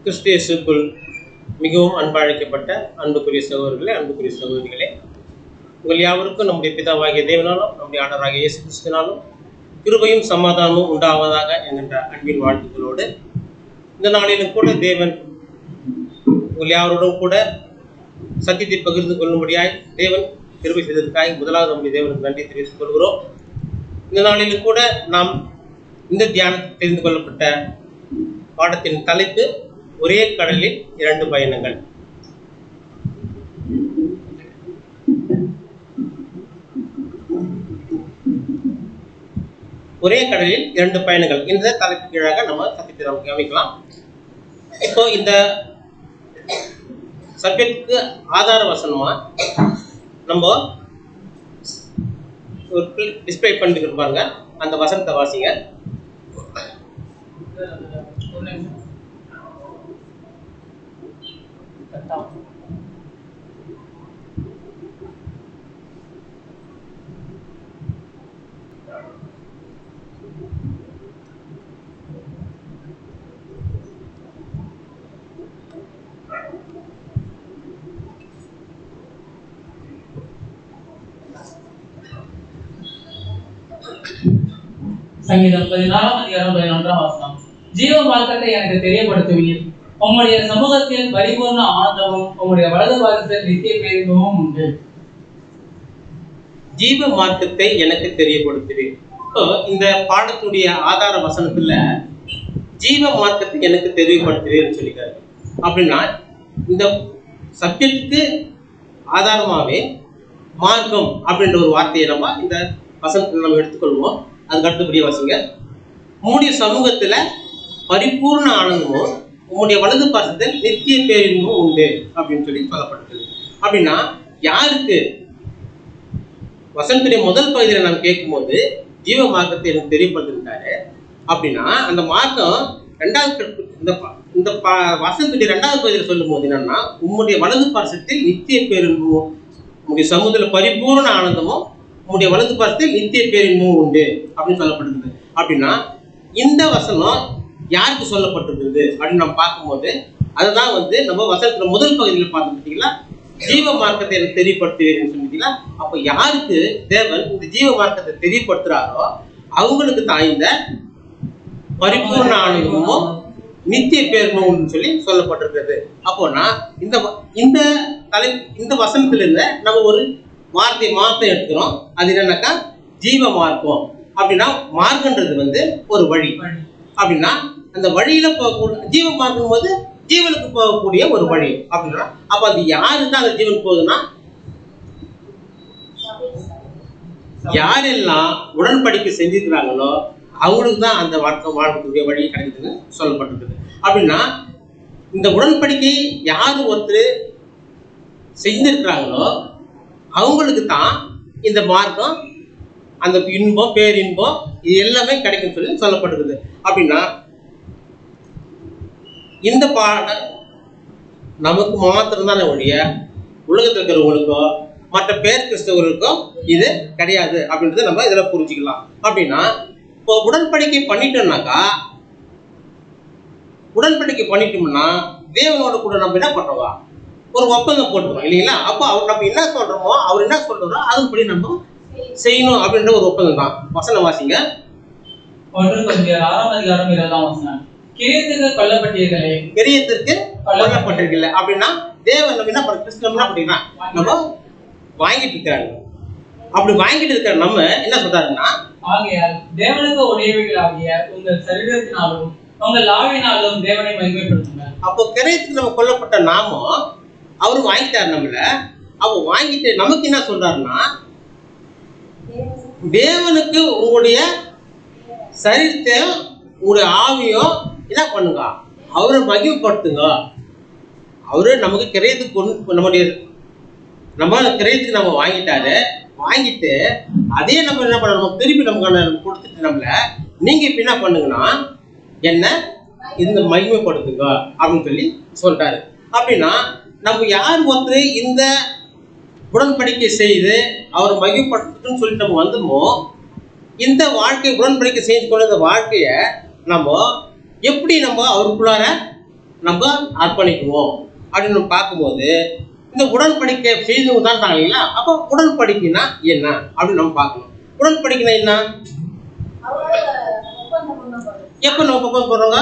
கிறிஸ்து இயேசுக்குள் மிகவும் அன்பழைக்கப்பட்ட அன்புக்குரிய சகோதரர்களே, அன்புக்குரிய சகோதரிகளே, உங்கள் யாவருக்கும் நம்முடைய பிதாவாகிய தேவனாலும் நம்முடைய ஆண்டவராகிய இயேசு கிறிஸ்துவினாலும் கிருபையும் சமாதானமும் உண்டாவதாக என்கின்ற அன்பின் வாழ்த்துக்களோடு இந்த நாளிலும் கூட தேவன் உங்கள் யாவரோடும் கூட சத்தியத்தை பகிர்ந்து கொள்ளும்படியாய் தேவன் கிருபை செய்ததற்காக முதலாவது நம்முடைய தேவனுக்கு நன்றி தெரிவித்துக் கொள்கிறோம். இந்த நாளிலும் கூட நாம் இந்த தியானத்தில் தெரிந்து கொள்ளப்பட்ட பாடத்தின் தலைப்பு ஒரே கடலில் இரண்டு பயணங்கள். ஒரே கடலில் இரண்டு பயணங்கள் இந்த தலைப்பு கீழாக நம்ம சத்தியத்தை நாம் கவனிக்கலாம். இப்போ இந்த சப்ஜெக்டுக்கு ஆதார வசனமா நம்ம ஒரு டிஸ்பிளே பண்ணிட்டு பாருங்க. அந்த வசனத்தை வாசிங்க. சங்கீதம் 14:11 ஜீவ மார்க்கத்தை எனக்கு தெரியப்படுத்துவீர். உம்முடைய சமூகத்தில் பரிபூர்ண ஆனந்தமும் உம்முடைய வலது பாகத்தில் நித்திய பேரின்பமும் உண்டு. ஜீவ மார்க்கத்தை எனக்கு தெரியப்படுத்துவீர். இந்த பாடத்துடைய ஆதார வசனத்துல ஜீவ மார்க்கத்தை எனக்கு தெரியப்படுத்துவீர்னு சொல்லிக்காரு. அப்படின்னா இந்த சப்ஜெக்டுக்கு ஆதாரமாவே மார்க்கம் அப்படின்ற ஒரு வார்த்தையை நம்ம இந்த வசனத்தில் நம்ம எடுத்துக்கொள்வோம். அதுக்கு அடுத்தபடியே வாசிங்க. உம்முடைய சமூகத்துல பரிபூர்ண ஆனந்தமும் உம்முடைய வலது பாசத்தில் நித்திய பேரின்பமும் உண்டு அப்படின்னு சொல்லி சொல்லப்பட்டது. அப்படின்னா யாருக்கு வசனத்துடைய முதல் பகுதியில நாம் கேட்கும்போது ஜீவ மார்க்கத்தை எனக்கு தெரியப்படுத்திருக்காரு. அப்படின்னா அந்த மார்க்கம் இந்த வசனத்துடைய இரண்டாவது பகுதியில் சொல்லும் போது என்னன்னா, உம்முடைய வலது பாசத்தில் நித்திய பேரின்பமும் உம்முடைய சமூகத்துல பரிபூர்ண ஆனந்தமும் உம்முடைய வலது பாசத்தில் நித்திய பேரின்பமும் உண்டு அப்படின்னு சொல்லப்பட்டிருக்குது. அப்படின்னா இந்த வசனம் யாருக்கு சொல்லப்பட்டிருக்குது அப்படின்னு நம்ம பார்க்கும்போது அதுதான் நம்ம வசனத்துல முதல் பகுதியில் பார்த்து பார்த்தீங்களா, ஜீவ மார்க்கத்தை எனக்கு தெரியப்படுத்துவீங்கன்னு சொன்னீங்களா. அப்ப யாருக்கு தேவன் இந்த ஜீவ மார்க்கத்தை தெரியப்படுத்துறாரோ அவங்களுக்கு தான் இந்த பரிபூர்ண ஆனந்தமும் நித்திய பேரின்பமும் சொல்லி சொல்லப்பட்டிருக்கிறது. அப்போனா இந்த வசனத்துல இருந்து நம்ம ஒரு வார்த்தை மார்க்கம் எடுத்துக்கிறோம். அது என்னன்னாக்கா ஜீவ மார்க்கம். அப்படின்னா மார்க்கன்றது ஒரு வழி. அப்படின்னா அந்த வழியில போகக்கூடிய ஜீவ மார்க்கும் போது ஜீவனுக்கு போகக்கூடிய ஒரு வழி. அப்படின்னா அப்ப அது யாருக்கு அந்த ஜீவன் போகுதுன்னா, யாரெல்லாம் உடன்படிக்கை செஞ்சிருக்கிறாங்களோ அவங்களுக்கு தான் அந்த வாழ்க்கக்கூடிய வழி கிடைக்குதுன்னு சொல்லப்பட்டிருக்குது. அப்படின்னா இந்த உடன்படிக்கை யாரு ஒருத்தர் செஞ்சிருக்கிறாங்களோ அவங்களுக்கு தான் இந்த மார்க்கம், அந்த இன்பம் பேரின்பம் இது எல்லாமே கிடைக்கும் சொல்லி சொல்லப்பட்டிருக்குது. அப்படின்னா இந்த பாடம் நமக்கு மாத்திரம்தானே ஒழிய உலகத்தில் இருக்கிறவங்களுக்கோ மற்ற பேர் கிறிஸ்தவர்களுக்கோ இது கிடையாது அப்படின்றத நம்ம இதுல புரிஞ்சுக்கலாம். அப்படின்னா இப்போ உடன்படிக்கை பண்ணிட்டோம்னாக்கா, உடன்படிக்கை பண்ணிட்டோம்னா தேவனோட கூட நம்ம என்ன பண்றோம், ஒரு ஒப்பந்தம் போட்டுக்கிறோம் இல்லைங்களா. அப்போ அவர் நம்ம என்ன சொல்றோமோ அவர் என்ன சொல்றோமோ அதுபடி நம்ம செய்யணும் அப்படின்ற ஒரு ஒப்பந்தம் தான். வசனம் வாசிங்க. 1 கொரிந்தியர் 6:20 கிரியத்திற்கு கொல்லப்பட்டிருக்கல. அப்படின்னா தேவன் நம்ம என்ன பண்ண கிறிஸ்தவம் என்ன பண்ணிக்கலாம், நம்ம வாங்கிட்டு இருக்கிறாங்க. அப்படி வாங்கிட்டு இருக்கிற நம்ம என்ன சொல்றாருன்னா, ஆகையால் தேவனுக்கு உடையவைகளாகிய உங்கள் சரீரத்தினாலும் உங்கள் ஆவியினாலும் தேவனை மகிமைப்படுத்துங்க. அப்போ கிரயத்துக்கு நம்ம கொல்லப்பட்ட நாமும் அவரும் வாங்கிட்டாரு நம்மள. அப்போ வாங்கிட்டு நமக்கு என்ன சொல்றாருன்னா, தேவனுக்கு உங்களுடைய சரீரத்தையும் உங்களுடைய ஆவியும் என்ன பண்ணுங்க, அவரை மகிமைப்படுத்துங்க. அவரு நமக்கு கிரயத்துக்கு நம்ம கிரயத்துக்கு நம்ம வாங்கிட்டாரு. வாங்கிட்டு அதே நம்ம என்ன பண்ணணும், திருப்பி நமக்கு கொடுத்துட்டு நம்மள நீங்க இப்ப என்ன பண்ணுங்கன்னா என்ன இந்த மகிமைப்படுத்துங்க அப்படின்னு சொல்லி சொல்றாரு. அப்படின்னா நம்ம யார் ஒருத்தர் இந்த உடன்படிக்கை செய்து அவர் மகிமைப்படுத்துன்னு சொல்லிட்டு நம்ம வந்தோமோ, இந்த வாழ்க்கை உடன்படிக்கை செய்து கொள்ள இந்த வாழ்க்கைய நம்ம எப்படி நம்ம அவருக்குள்ளார நம்ம அர்ப்பணிக்குவோம் அப்படின்னு நம்ம பார்க்கும்போது இந்த உடன்படிக்கை செய்து தான் இல்லைங்களா? அப்போ உடன்படிக்கைனா என்ன அப்படின்னு நம்ம பார்க்கணும். உடன்படிக்கைனா என்ன? எப்போ நம்ம பக்கம் போடுறோங்க?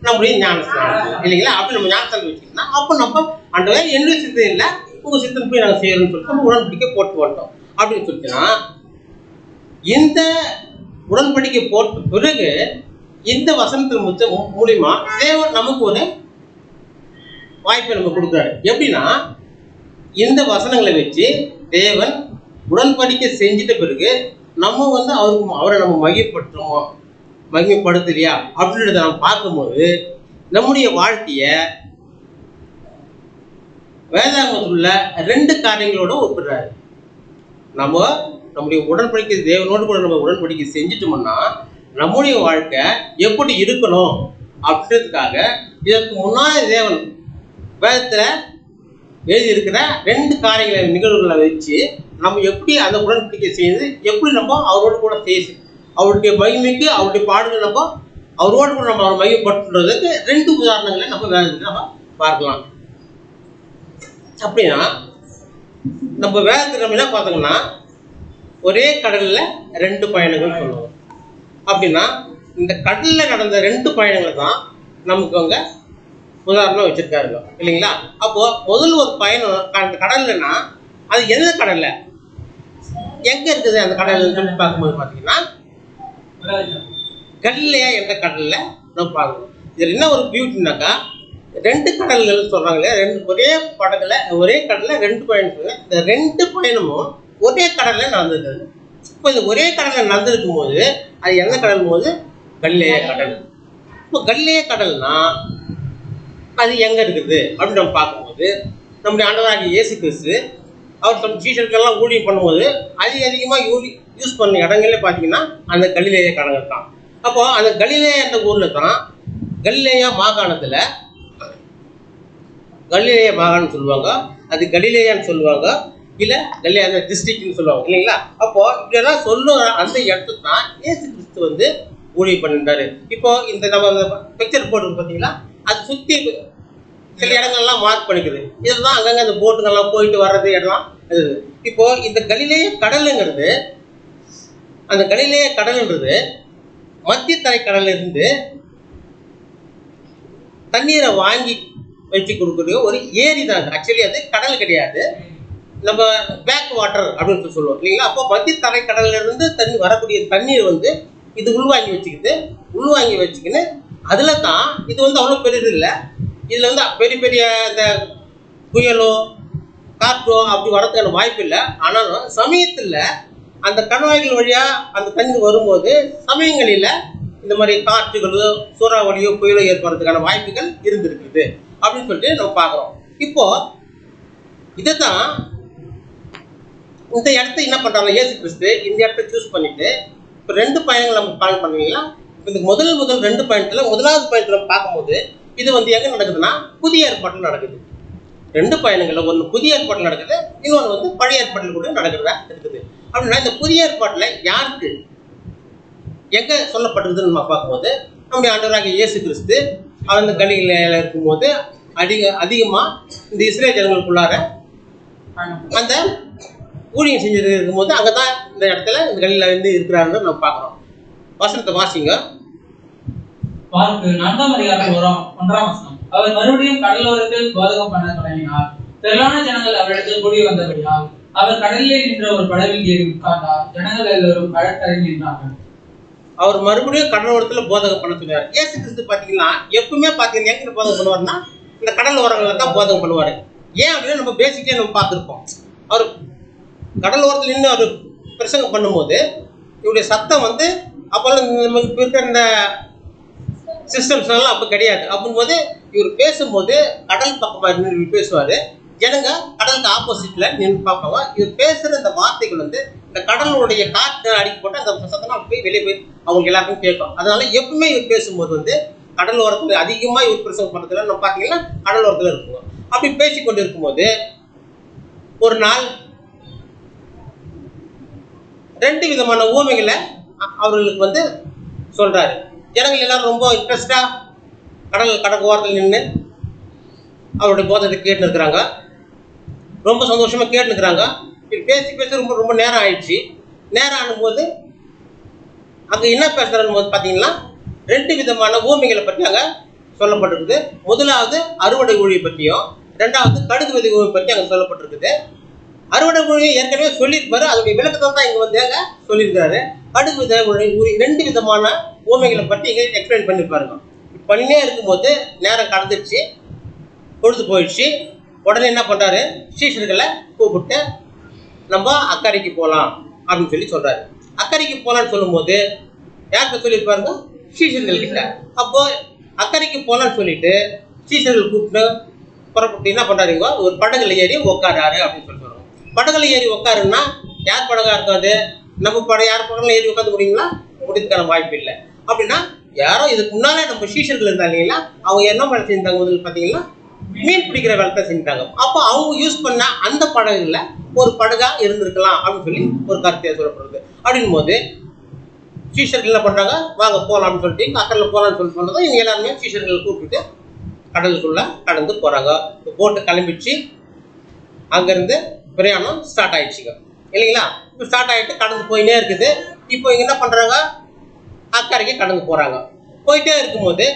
நம்முடைய ஞானஸ்தானம் இல்லைங்களா? அப்படி நம்ம ஞானஸ்தானம் வச்சுக்கோன்னா அப்போ நம்ம அந்த என்னுடைய சித்தம் இல்லை உங்கள் சித்தம் போய் நாங்கள் செய்யறோம்னு சொல்லிட்டு நம்ம உடன்படிக்கை போட்டு வந்துட்டோம் அப்படின்னு சொல்லிட்டுன்னா, இந்த உடன்படிக்கை போட்ட பிறகு இந்த வசனத்தின் மூலியமா தேவன் நமக்கு ஒரு வாய்ப்பை நம்ம கொடுக்குறாரு. எப்படின்னா, இந்த வசனங்களை வச்சு தேவன் உடன்படிக்கை செஞ்சிட்ட பிறகு நம்ம அவரை நம்ம மகிமைப்படுத்தலையா அப்படின்றத நம்ம பார்க்கும்போது நம்முடைய வாழ்க்கைய வேதாகமத்தில் உள்ள 2 காரியங்களோட ஒப்பிடுறாரு. நம்முடைய உடன்படிக்கை தேவனோடு கூட நம்ம உடன்படிக்கை செஞ்சுட்டோம்னா நம்முடைய வாழ்க்கை எப்படி இருக்கணும் அப்படின்றதுக்காக இதற்கு முன்னாடி தேவன் வேதத்தில் எழுதி இருக்கிற 2 காரியங்களை நிகழ்வுகளை வச்சு நம்ம எப்படி அந்த உடன்படிக்கை செய்து எப்படி நம்ம அவரோடு கூட அவருடைய மகிமைக்கு அவருடைய பாடுகள் நம்ம அவரோடு கூட நம்ம அவரை மகிமைப்படுத்துறதுக்கு 2 உதாரணங்களை நம்ம வேதத்தில் நம்ம பார்க்கலாம். அப்படின்னா நம்ம வேதத்தில் நம்ம என்ன பார்த்தோம்னா ஒரே கடல்ல 2 பயணங்கள் சொல்லுவோம். அப்படின்னா இந்த கடல்ல நடந்த 2 பயணங்களை தான் நமக்கு அங்க உதாரணம் வச்சிருக்காருங்க இல்லைங்களா? அப்போ முதல் ஒரு பயணம் அந்த கடல்லன்னா அது எந்த கடல்ல எங்க இருக்குது அந்த கடல் சொல்லி பார்க்கும்போது பார்த்தீங்கன்னா கலிலேயா என்ற கடல்ல நம்ம பார்க்கணும். இதுல என்ன ஒரு பியூட்டினாக்கா 2 கடல்கள் சொல்றாங்களே, ஒரே கடல்ல 2 பயணம். இந்த 2 பயணமும் ஒரே கடல்ல நடந்திருக்குது. இப்போ இந்த ஒரே கடல்ல நடந்திருக்கும் போது அது எந்த கடல் போது? கலிலேயா கடல். இப்போ கலிலேயா கடல்னா அது எங்க இருக்குது அப்படின்னு நம்ம பார்க்கும்போது நம்முடைய ஆண்டவராகிய இயேசு கிறிஸ்து அவர் தம் சீஷர்களுக்கெல்லாம் ஊழியம் பண்ணும்போது அதிகமாக யூஸ் பண்ண இடங்களே பார்த்தீங்கன்னா அந்த கலிலேயா கடல் தான். அப்போ அந்த கலிலேயா என்ற ஊர்ல தான் கலிலேயா மாகாணத்துல கலிலேயா மாகாணம் சொல்லுவாங்க, அது கலிலேயான்னு சொல்லுவாங்க, இல்லை கலிலேயா அந்த டிஸ்ட்ரிக்ட்னு சொல்லுவாங்க இல்லைங்களா? அப்போ இப்படியெல்லாம் சொல்லுற அந்த இடத்துல தான் இயேசு கிறிஸ்து ஊழியம் பண்ணிட்டாரு. இப்போ இந்த நம்ம பிக்சர் போட்டு பார்த்தீங்களா, அது சுற்றி சில இடங்கள்லாம் மார்க் பண்ணிக்குது. இதுதான் அங்கங்கே அந்த போட்டுங்கள்லாம் போயிட்டு வர்றது இடம்லாம் இது. இப்போ இந்த கலிலேய கடலுங்கிறது அந்த கலிலேய கடல்ன்றது மத்திய தரை கடல்ல இருந்து தண்ணீரை வாங்கி வச்சு கொடுக்குறது ஒரு ஏரி தான். ஆக்சுவலி அது கடல் கிடையாது, நம்ம பேக் வாட்டர் அப்படின்னு சொல்லுவோம் இல்லைங்களா? அப்போ மத்திய தரை கடல்ல இருந்து வரக்கூடிய தண்ணீர் இது உள்வாங்கி வச்சுக்கின்னு அதில் தான் இது அவ்வளோ பெரியது இல்லை. இதில் பெரிய பெரிய இந்த புயலோ காற்றோ அப்படி வரதுக்கான வாய்ப்பு இல்லை. ஆனாலும் சமயத்தில் அந்த கணவாய்கள் வழியாக அந்த தண்ணீர் வரும்போது சமயங்களில் இந்த மாதிரி காற்றுகளோ சூறாவளியோ புயலோ ஏற்படுறதுக்கான வாய்ப்புகள் இருந்திருக்குது அப்படின்னு சொல்லிட்டு நம்ம பார்க்குறோம். இப்போ இதை தான் இந்த இடத்த என்ன பண்ணுறாங்க இயேசு கிறிஸ்து இந்த இடத்த சூஸ் பண்ணிட்டு இப்போ 2 பயணங்கள் நம்ம பிளான் பண்ணீங்களா? இந்த முதல் 2 பயணத்தில் முதலாவது பயணத்தில் நம்ம பார்க்கும்போது இது எங்கே நடக்குதுன்னா புதிய ஏற்பாட்டில் நடக்குது. 2 பயணங்களில் ஒன்று புதிய ஏற்பாட்டில் நடக்குது, இன்னொன்று பழைய ஏற்பாட்டில் கூட நடக்கிறதா இருக்குது. அப்படின்னா இந்த புதிய ஏற்பாட்டில் யாருக்கு எங்கே சொல்லப்பட்டிருக்குதுன்னு நம்ம பார்க்கும்போது நம்முடைய ஆண்டவராகிய இயேசு கிறிஸ்து அந்த கலிலேயால இருக்கும்போது அதிகமாக இந்த இஸ்ரேல் ஜனங்களுக்குள்ளார அந்த ஊழியம் செஞ்சு இருக்கும்போது அங்கே தான் இந்த இடத்துல இந்த கலிலேயில இருக்கிறாருன்னு நம்ம பார்க்குறோம். வசனத்தை வாசிங்க. மார்க்கு 4ஆம் அதிகாரம் 1ஆம் வசனம். அவர் மறுபடியும் கடலோரத்தில் போதகம் பண்ண தொடங்கினார். திரளான ஜனங்கள் அவரிடத்தில் கூடி வந்தபடியால் அவர் கடலிலே நின்ற ஒரு படவில் ஏறி உட்கார்ந்தார். ஜனங்கள் எல்லோரும் கடற்கரையில் நின்றார்கள். அவர் மறுபடியும் கடலோரத்தில் போதகம் பண்ண சொன்னார். இயேசு கிறிஸ்து பார்த்தீங்கன்னா எப்பவுமே பார்த்தீங்கன்னா எங்க போதகம் பண்ணுவார்னா இந்த கடல் ஓரங்களில் தான் போதகம் பண்ணுவார். ஏன் அப்படின்னு நம்ம பேசிக்கே நம்ம பார்த்துருப்போம். அவர் கடல் ஓரத்தில் நின்று அவர் பிரசங்கம் பண்ணும்போது இவருடைய சத்தம் அப்போல்லாம் நமக்கு இருக்கிற இந்த சிஸ்டம்ஸ் எல்லாம் அப்போ கிடையாது. அப்படின்போது இவர் பேசும்போது கடல் பக்கமாக நின்று பேசுவார். ஜனங்க கடலுக்கு ஆப்போசிட்ல நின்று பார்ப்பாங்க. இவர் பேசுகிற இந்த வார்த்தைகள் இந்த கடலுடைய காற்று அடிக்க போட்டு அந்த சத்தம் போய் வெளியே போய் அவங்களுக்கு எல்லாருக்கும் கேட்கும். அதனால எப்பவுமே இவர் பேசும்போது கடல் ஓரத்தில் அதிகமாக இவர் பிரசங்கம் பண்ணுறதுல நம்ம பார்த்தீங்கன்னா கடல் ஓரத்தில் இருக்குவோம். அப்படி பேசிக்கொண்டு இருக்கும்போது ஒரு நாள் 2 விதமான ஊமைகளை அவர்களுக்கு சொல்றாரு. ஜனங்கள் எல்லாரும் ரொம்ப இன்ட்ரெஸ்டா கடல் ஓரத்தில் நின்று அவருடைய போதத்தை கேட்டு இருக்கிறாங்க. ரொம்ப சந்தோஷமா கேட்டு இருக்கிறாங்க. பேசி பேசி ரொம்ப ரொம்ப நேரம் ஆயிடுச்சு. நேரம் ஆனும்போது அங்கே என்ன பேசுறான்னு போது பார்த்தீங்கன்னா 2 விதமான ஊமைகளை பற்றி அங்கே சொல்லப்பட்டிருக்குது. முதலாவது அறுவடை ஊழியை பற்றியும், 2வது கடுகு விதை ஊழி பற்றி அங்கே சொல்லப்பட்டிருக்குது. அறுவடை ஊழியை ஏற்கனவே சொல்லியிருப்பாரு, அதோடைய விளக்கத்தை தான் இங்கே வந்து அங்கே சொல்லியிருக்கிறாரு. கடுகு விதை ஊழி 2 விதமான ஊமைகளை பற்றி இங்கே எக்ஸ்பிளைன் பண்ணியிருப்பாருங்க. பண்ணினே இருக்கும்போது நேரம் கடந்துடுச்சு, பொழுது போயிடுச்சு. உடனே என்ன பண்ணுறாரு, சீஷர்களை கூப்பிட்டு நம்ம அக்கறைக்கு போகலாம் அப்படின்னு சொல்லி சொல்கிறாரு. அக்கறைக்கு போகலான்னு சொல்லும்போது யார்கிட்ட சொல்லியிருப்பாருங்க, சீஷர்கள் கிட்ட. அப்போ அக்கறைக்கு போகலான்னு சொல்லிட்டு சீஷர்கள் கூப்பிட்டு புறப்பட்டு என்ன பண்ணுறாருங்க, ஒரு படகுல ஏறி உட்காராரு அப்படின்னு சொல்லி சொல்லுவாங்க. படகுல ஏறி உட்காருன்னா யார் படகா இருக்காது, நம்ம யார் படகுல ஏறி உட்காந்து முடியுங்களா, முடிக்கிறதுக்கான வாய்ப்பு இல்லை. அப்படின்னா யாரோ இதுக்கு முன்னாலே நம்ம சீஷர்கள் இருந்தாங்க இல்லைங்களா, அவங்க என்ன வேலை செஞ்சாங்க முதல்ல பார்த்தீங்கன்னா மீன் பிடிக்கிற வேலை தான் செஞ்சுட்டாங்க. அப்போ அவங்க யூஸ் பண்ண அந்த படகுல ஒரு படகா இருந்திருக்கலாம் அப்படின்னு சொல்லி ஒரு கருத்தை சொல்லப்படுறது. அப்படின் போது சீஷர்கள் என்ன பண்றாங்க, வாங்க போகலாம்னு சொல்லிட்டு அக்கறையில் போகலான்னு சொல்லி சொன்னதும் இவங்க எல்லாருமே சீஷர்கள் கூப்பிட்டு கடலுக்குள்ள கடந்து போறாங்க. போட்டு கிளம்பிச்சு, அங்கிருந்து பிரயாணம் ஸ்டார்ட் ஆயிடுச்சுங்க இல்லைங்களா. இப்போ ஸ்டார்ட் ஆகிட்டு கடந்து போயினே இருக்குது. இப்போ இவங்க என்ன பண்றாங்க, அக்கறைக்கு கடந்து போறாங்க. போயிட்டே இருக்கும்போது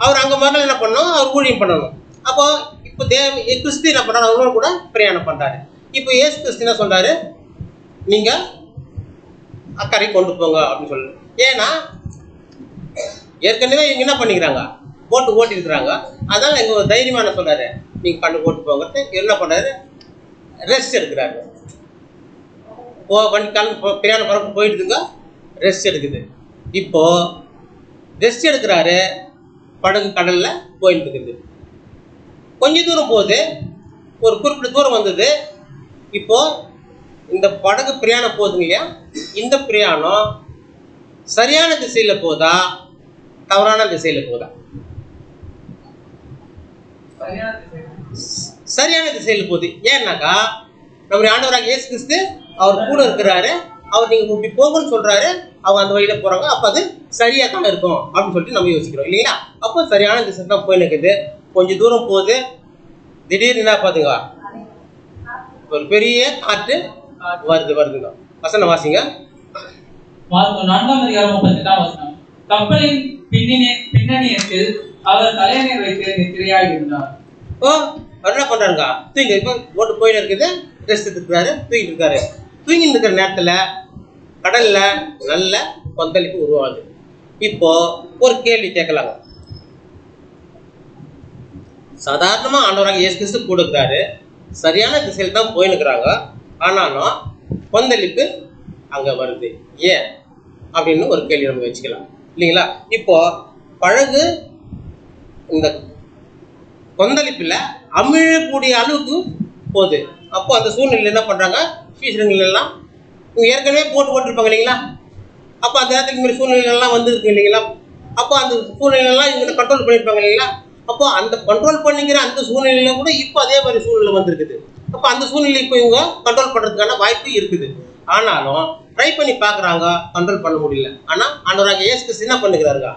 அவர் அங்கே முதல்ல என்ன பண்ணணும், அவர் ஊழியம் பண்ணணும். அப்போ இப்போ கிறிஸ்து என்ன பண்ணுறாரு, அவங்களும் கூட பிரயாணம் பண்ணுறாரு. இப்போ ஏசு கிறிஸ்து என்ன சொல்கிறாரு, நீங்கள் அக்கறை கொண்டு போங்க அப்படின்னு சொல்லு. ஏன்னா ஏற்கனவே இவங்க என்ன பண்ணிக்கிறாங்க, போட்டு ஓட்டிருக்கிறாங்க. அதனால் எங்கள் ஒரு தைரியமாக என்ன சொல்கிறாரு, நீங்கள் கண்டு போட்டு போங்கிறது. என்ன பண்ணுறாரு, ரெஸ்ட் எடுக்கிறாரு. வண்டி கிளம்பி பிரயாணம் பரப்பு போயிட்டுதுங்க, ரெஸ்ட் எடுக்குது. இப்போது ரெஸ்ட் எடுக்கிறாரு, படகு கடலில் போயிட்டு இருக்குது. கொஞ்சம் தூரம் போகுது, ஒரு குறிப்பிட்ட தூரம் வந்தது. இப்போ இந்த படகு பிரயாணம் போகுதுங்க இல்லையா, இந்த பிரயாணம் சரியான திசையில போதா தவறான திசையில போதா? சரியான திசையில போகுது. ஏன்னாக்கா நம்முடைய ஆண்டவராக இயேசு கிறிஸ்து அவர் கூட இருக்கிறாரு. அவர் நீங்க இப்படி போகணும்னு சொல்றாரு, அவங்க அந்த வழியில போறாங்க. அப்ப அது சரியா தான் இருக்கும் அப்படின்னு சொல்லிட்டு நம்ம யோசிக்கிறோம் இல்லைங்களா. அப்போ சரியான திசை தான் போய் நிற்குது. கொஞ்சம் தூரம் போகுது, திடீர்னு என்ன பாத்துங்க, ஒரு பெரிய காற்று வருதுங்க. வசனம் வாசிங்க. 4:38 கப்பலின் பின்னணியத்தில் அவர் தலையணை வைத்து நித்திரையாக இருந்தார். ஓ, அவர் என்ன பண்றாருங்க, தூங்கி இப்போ போட்டு போயிட்டு இருக்குது, ரெஸ்ட் எடுத்துக்கிறாரு, தூங்கிட்டு இருக்காரு. தூங்கிட்டு இருக்கிற நேரத்துல கடல்ல நல்ல கொந்தளிப்பு உருவாகுது. இப்போ ஒரு கேள்வி கேட்கலாங்க. சாதாரணமா ஆண்டவராக இயேசு கிறிஸ்து கூட இருக்கிறாரு, சரியான திசையில் தான் போயின்னுக்கிறாங்க. ஆனாலும் கொந்தளிப்பு அங்க வருது, ஏன் அப்படின்னு ஒரு கேள்வி நம்ம வச்சுக்கலாம் இல்லைங்களா. இப்போ பழகு இந்த கொந்தளிப்புல அமிழக்கூடிய அளவுக்கு போகுது. அப்போ அந்த சூழ்நிலை என்ன பண்றாங்க, சீசர்கள் எல்லாம் ஏற்கனவே போட்டு போட்டுருப்பாங்க இல்லைங்களா. அப்போ அந்த நேரத்துக்கு இந்த சூழ்நிலைகள்லாம் வந்துருக்கு இல்லைங்களா. அப்போ அந்த சூழ்நிலைலாம் இவங்க கண்ட்ரோல் பண்ணியிருப்பாங்க இல்லைங்களா. அப்போ அந்த கண்ட்ரோல் பண்ணிக்கிற அந்த சூழ்நிலையில கூட இப்போ அதே மாதிரி சூழ்நிலை வந்திருக்குது. அப்போ அந்த சூழ்நிலை இப்போ இவங்க கண்ட்ரோல் பண்ணுறதுக்கான வாய்ப்பு இருக்குது. ஆனாலும் ட்ரை பண்ணி பார்க்குறாங்க, கண்ட்ரோல் பண்ண முடியல. ஆனால் ஆண்டவராக இயேசு கிறிஸ்து என்ன பண்ணுகிறாருங்க,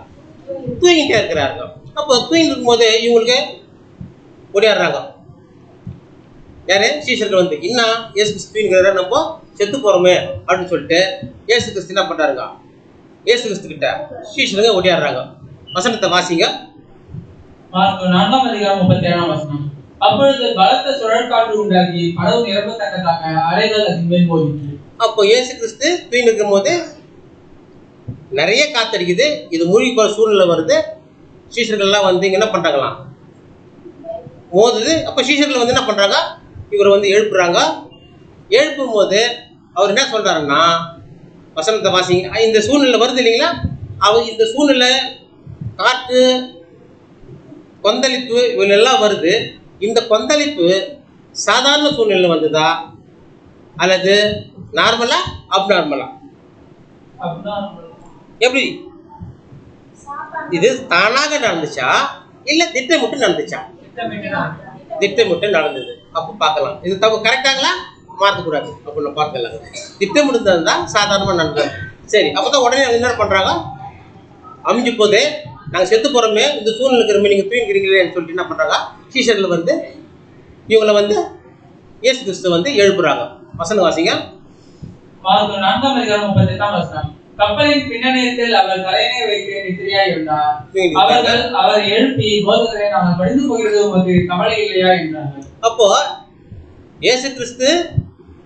தூங்கிட்டே இருக்கிறாருங்க. அப்போ தூங்கிட்டு இருக்கும்போது இவங்களுக்கு ஓடியாடுறாங்க. யாரு, சீஷர்கள் வந்து இன்னும் இயேசு கிறிஸ்து தூங்கிக்கிறாரு, நம்ம செத்து போகிறோமே அப்படின்னு சொல்லிட்டு இயேசு கிறிஸ்து என்ன பண்ணுறாருங்க, இயேசு கிறிஸ்து கிட்ட சீஷருங்க ஓடியாடுறாங்க. வசனத்தை வாசிங்க. 4:37 அப்பொழுது பலத்த சுழற்காற்று உண்டாகி படகு நிரம்பத்தக்கதாக அலைகள் அதன் மேல் போயிற்று. அப்போ இயேசு கிறிஸ்து தூங்கி இருக்கும் போது நிறைய காத்தடிக்குது, இது மூழ்கி போற சூழ்நிலை வருது. சீஷர்கள் எல்லாம் வந்து இங்க என்ன பண்றாங்களாம், மோதுது. அப்போ சீஷர்கள் வந்து என்ன பண்றாங்க, இவரை வந்து எழுப்புறாங்க. எழுப்பும் போது அவர் என்ன சொல்றாருன்னா, வசனத்தை வாசிங்க. இந்த சூழ்நிலை வருது இல்லைங்களா, அவர் இந்த சூழ்நிலை காற்று கொந்தளிப்பு இவங்களெல்லாம் வருது. இந்த கொந்தளிப்பு சாதாரண சூழ்நிலை வந்ததா அல்லது நார்மலா அப்நார்மலா? எப்படி இது தானாக நடந்துச்சா இல்ல திட்டமிட்டு நடந்துச்சா? திட்டமிட்டு நடந்தது. அப்ப பார்க்கலாம் இது தப்பு கரெக்டாங்களா, மாற்றக்கூடாது அப்படின்னு பார்க்கலாம். திட்டமிட்டு தான் சாதாரணமா நடந்தது. சரி, அப்பதான் உடனே என்ன பண்றாங்க, அமைஞ்சு போது நாங்கள் செத்து போகிறோமே, இந்த சூழ்நிலை இருக்கிறோமே, நீங்கள் தூங்கிக்கிறீங்களேன்னு சொல்லிட்டு என்ன பண்ணுறாங்க, சீஷர்கள் வந்து இவங்களை வந்து இயேசு கிறிஸ்து வந்து எழுப்புறாங்க. வசனம் வாசிங்க. மார்க்கு 4:38 கப்பலின் பின்னணியத்தில் அவர் தலையினை வைத்து நித்திரையாய் இருந்தார். அவர்கள் அவர் எழுப்பி, போதகரே, நாங்கள் மடிந்து போகிறது உமக்கு கவலை இல்லையா என்றார்கள். அப்போ இயேசு கிறிஸ்து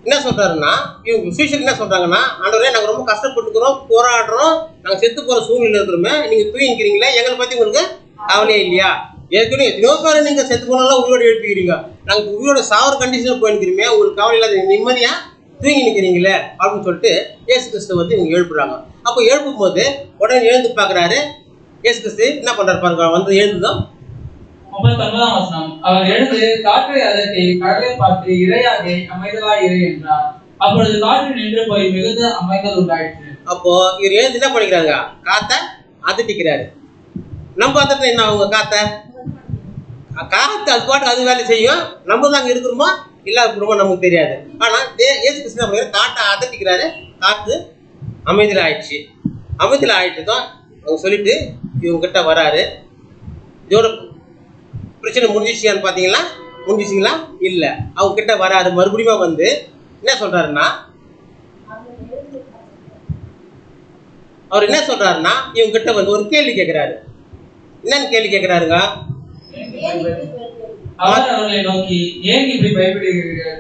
என்ன சொல்றாருன்னா, இவங்க சீஷர்கள் என்ன சொல்றாங்கன்னா, ஆண்டவரே, நாங்கள் ரொம்ப கஷ்டப்பட்டுக்கிறோம், போராடுறோம், நாங்கள் செத்து போற சூழ்நிலை இருக்கிறோமே, நீங்க தூங்கிக்கிறீங்களே, எங்களை பத்தி உங்களுக்கு கவலையே இல்லையா? ஏற்கனவே எத்தனையோ பேர் நீங்க செத்து போனாலும் உயிரோட எழுப்பிக்கிறீங்க, நாங்கள் உயிரோட சாவர கண்டிஷன்ல போயிருக்கிறீமே, உங்களுக்கு கவலை இல்லாத நிம்மதியா தூங்கி நிற்கிறீங்களே அப்படின்னு சொல்லிட்டு இயேசு கிறிஸ்து வந்து இவங்க எழுப்புறாங்க. அப்போ எழுப்பும் போது உடனே எழுந்து பார்க்குறாரு. இயேசு கிறிஸ்து என்ன பண்றாரு பாருங்க. வந்து எழுந்துதான் 39 அவர் எழுந்து காற்றை அதட்டி கடலை பார்த்து, இறையாதே, அமைதலாய் இரு என்றார். அப்பொழுது காற்று நின்று போய் மிகுந்த அமைதல் உண்டாயிற்று. அப்போ இவர் எழுந்து என்ன பண்ணிக்கிறாங்க, காத்த அதட்டிக்கிறாரு. நம்ம அதட்ட என்ன, அவங்க காத்து அது பாட்டு அது வேலை செய்யும். நம்ம தான் அங்கே இருக்கிறோமோ இல்லாத குடும்பம் நமக்கு தெரியாது. ஆனால் இயேசு கிறிஸ்து என்ன பண்ணுறாரு, காட்டை அதட்டிக்கிறாரு. காற்று அமைதியில் ஆயிடுச்சு. அமைதியில் ஆயிட்டு தான் அவங்க சொல்லிட்டு இவங்க கிட்ட வராரு. இதோட பிரச்சனை முடிஞ்சிச்சியான்னு பார்த்தீங்களா? முடிஞ்சிச்சிங்களா? இல்லை. அவங்க கிட்ட வராரு. மறுபடியும் வந்து என்ன சொல்றாருன்னா, அவர் என்ன சொல்றாருன்னா, இவங்க கிட்ட வந்து ஒரு கேள்வி கேட்கிறாரு. என்னன்னு கேள்வி கேட்கிறாருங்க? அவர் அவர்களை நோக்கி, ஏன் இப்படி பயப்படுகிறீர்கள்?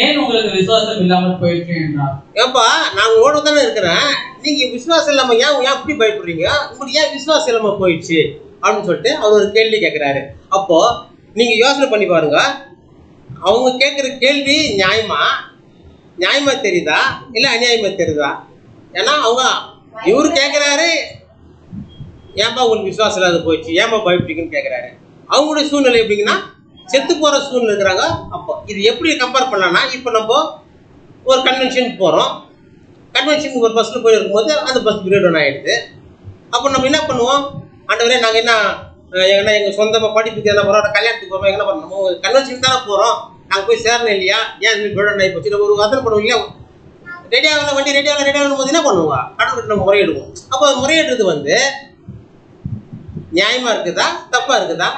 ஏன் உங்களுக்கு விசுவாசம் இல்லாமல் போயிடுச்சு என்றார். ஏப்பா, நான் உங்களோட தானே இருக்கிறேன், நீங்க விசுவாசம் இல்லாம ஏன் இப்படி பயப்படுறீங்க? உங்களுக்கு ஏன் விசுவாசம் இல்லாம போயிடுச்சு அப்படின்னு சொல்லிட்டு அவர் ஒரு கேள்வி கேட்கிறாரு. அப்போ நீங்க யோசனை பண்ணி பாருங்க, அவங்க கேட்குற கேள்வி நியாயமா தெரியுதா இல்லை அநியாயமா தெரியுதா? ஏன்னா அவங்க இவரு கேட்குறாரு, ஏன்பா உங்களுக்கு விசுவாசம் இல்லாத போயிடுச்சு, ஏன்பா பயப்படுறீங்கன்னு கேட்குறாரு. அவங்களுடைய சூழ்நிலை எப்படிங்கன்னா, செத்து போகிற சூழ்நிலை இருக்கிறாங்க. அப்போ இது எப்படி கம்பேர் பண்ணலாம்னா, இப்போ நம்ம ஒரு கன்வென்ஷனுக்கு போகிறோம். கன்வென்ஷனுக்கு ஒரு பஸ்ஸில் போய் இருக்கும்போது அந்த பஸ் பிரேக் டவுன் ஆகிடுது. அப்போ நம்ம என்ன பண்ணுவோம், ஆண்டவரே, நாங்கள் என்ன எங்கள் சொந்தமாக படிப்புக்கு என்ன போகிறோம், கல்யாணத்துக்கு போகிறோம், என்ன பண்ணணும், நம்ம கன்வென்ஷனுக்கு தானே போகிறோம், நாங்கள் போய் சேரணும் இல்லையா, ஏன் இந்த பிரேக் டவுன் ஆகி போச்சு, நம்ம ஒரு வசனம் பண்ணுவோம் இல்லையா, வண்டி ரெடி ஆகணும் போது என்ன பண்ணுவோம், கடவுள்கிட்ட நம்ம முறையிடுவோம். அப்போ முறையிடுறது வந்து நியாயமா இருக்குதா தப்பா இருக்குதா?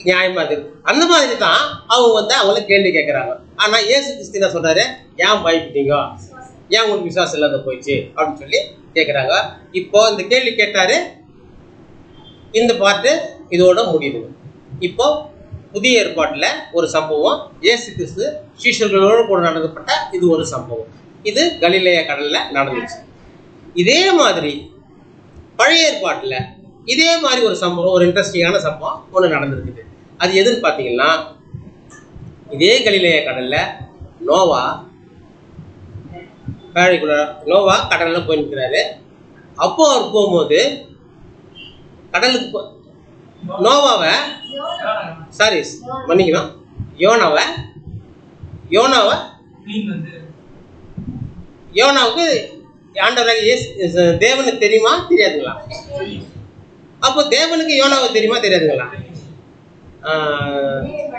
நியாயமா இருக்குது. அந்த மாதிரி தான் அவங்க வந்து அவங்கள கேள்வி கேட்குறாங்க. ஆனால் இயேசு கிறிஸ்து என்ன சொல்றாரு, ஏன் பயப்பட்டீங்க, ஏன் உங்களுக்கு விசுவாசம் இல்லாத போயிடுச்சு அப்படின்னு சொல்லி கேட்குறாங்க. இப்போ இந்த கேள்வி கேட்டாரு. இந்த பாட்டு இதோட முடியுது. இப்போ புதிய ஏற்பாட்டில் ஒரு சம்பவம், இயேசு கிறிஸ்து சீஷர்களோடு கூட நடந்தப்பட்ட இது ஒரு சம்பவம். இது கலிலேயா கடலில் நடந்துச்சு. இதே மாதிரி பழைய ஏற்பாட்டில் இதே மாதிரி ஒரு சம்பவம், ஒரு இன்ட்ரெஸ்டிங்கான சம்பவம் ஒன்று நடந்திருக்குது. அது எதுன்னு பார்த்தீங்கன்னா, இதே கலிலேயா கடலில் நோவா கடலில் போய் நிற்கிறாரு. அப்போ அவர் போகும்போது கடலுக்கு நோவாவை மன்னிக்கணும் யோனாவுக்கு ஆண்டவராக தேவனுக்கு தெரியுமா தெரியாதுங்களா? அப்போ தேவனுக்கு யோனாவை தெரியுமா தெரியாதுங்களா?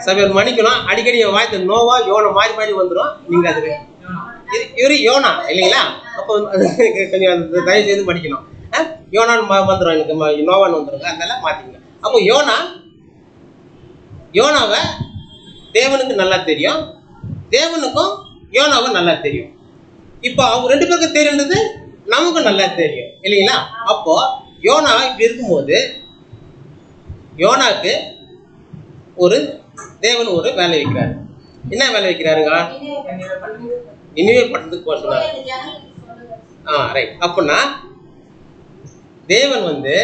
சபையில் மன்னிக்கணும், அடிக்கடி என் வாய்க்கு நோவா யோனா மாறி வந்துடும். நீங்க அதுக்கு இவரு யோனா இல்லைங்களா? அப்போ கொஞ்சம் தயவு செய்து படிக்கணும். யோனான்னு வந்துடும், எனக்கு நோவான்னு வந்துடுங்க, அதனால மாற்றிங்க. அப்போ யோனாவை தேவனுக்கு நல்லா தெரியும், தேவனுக்கும் யோனாவை நல்லா தெரியும். இப்போ அவங்க ரெண்டு பேருக்கும் தெரியுன்றது நமக்கும் நல்லா தெரியும் இல்லைங்களா? அப்போ யோனா இப்படி இருக்கும்போது யோனாக்கு ஒரு தேவன் ஒரு வேலை வைக்கிறாரு. என்ன வேலை வைக்கிறாருங்க? நினிவே பட்டணத்துக்கு போக சொன்னாரு. ரைட். அப்படின்னா தேவன் வந்து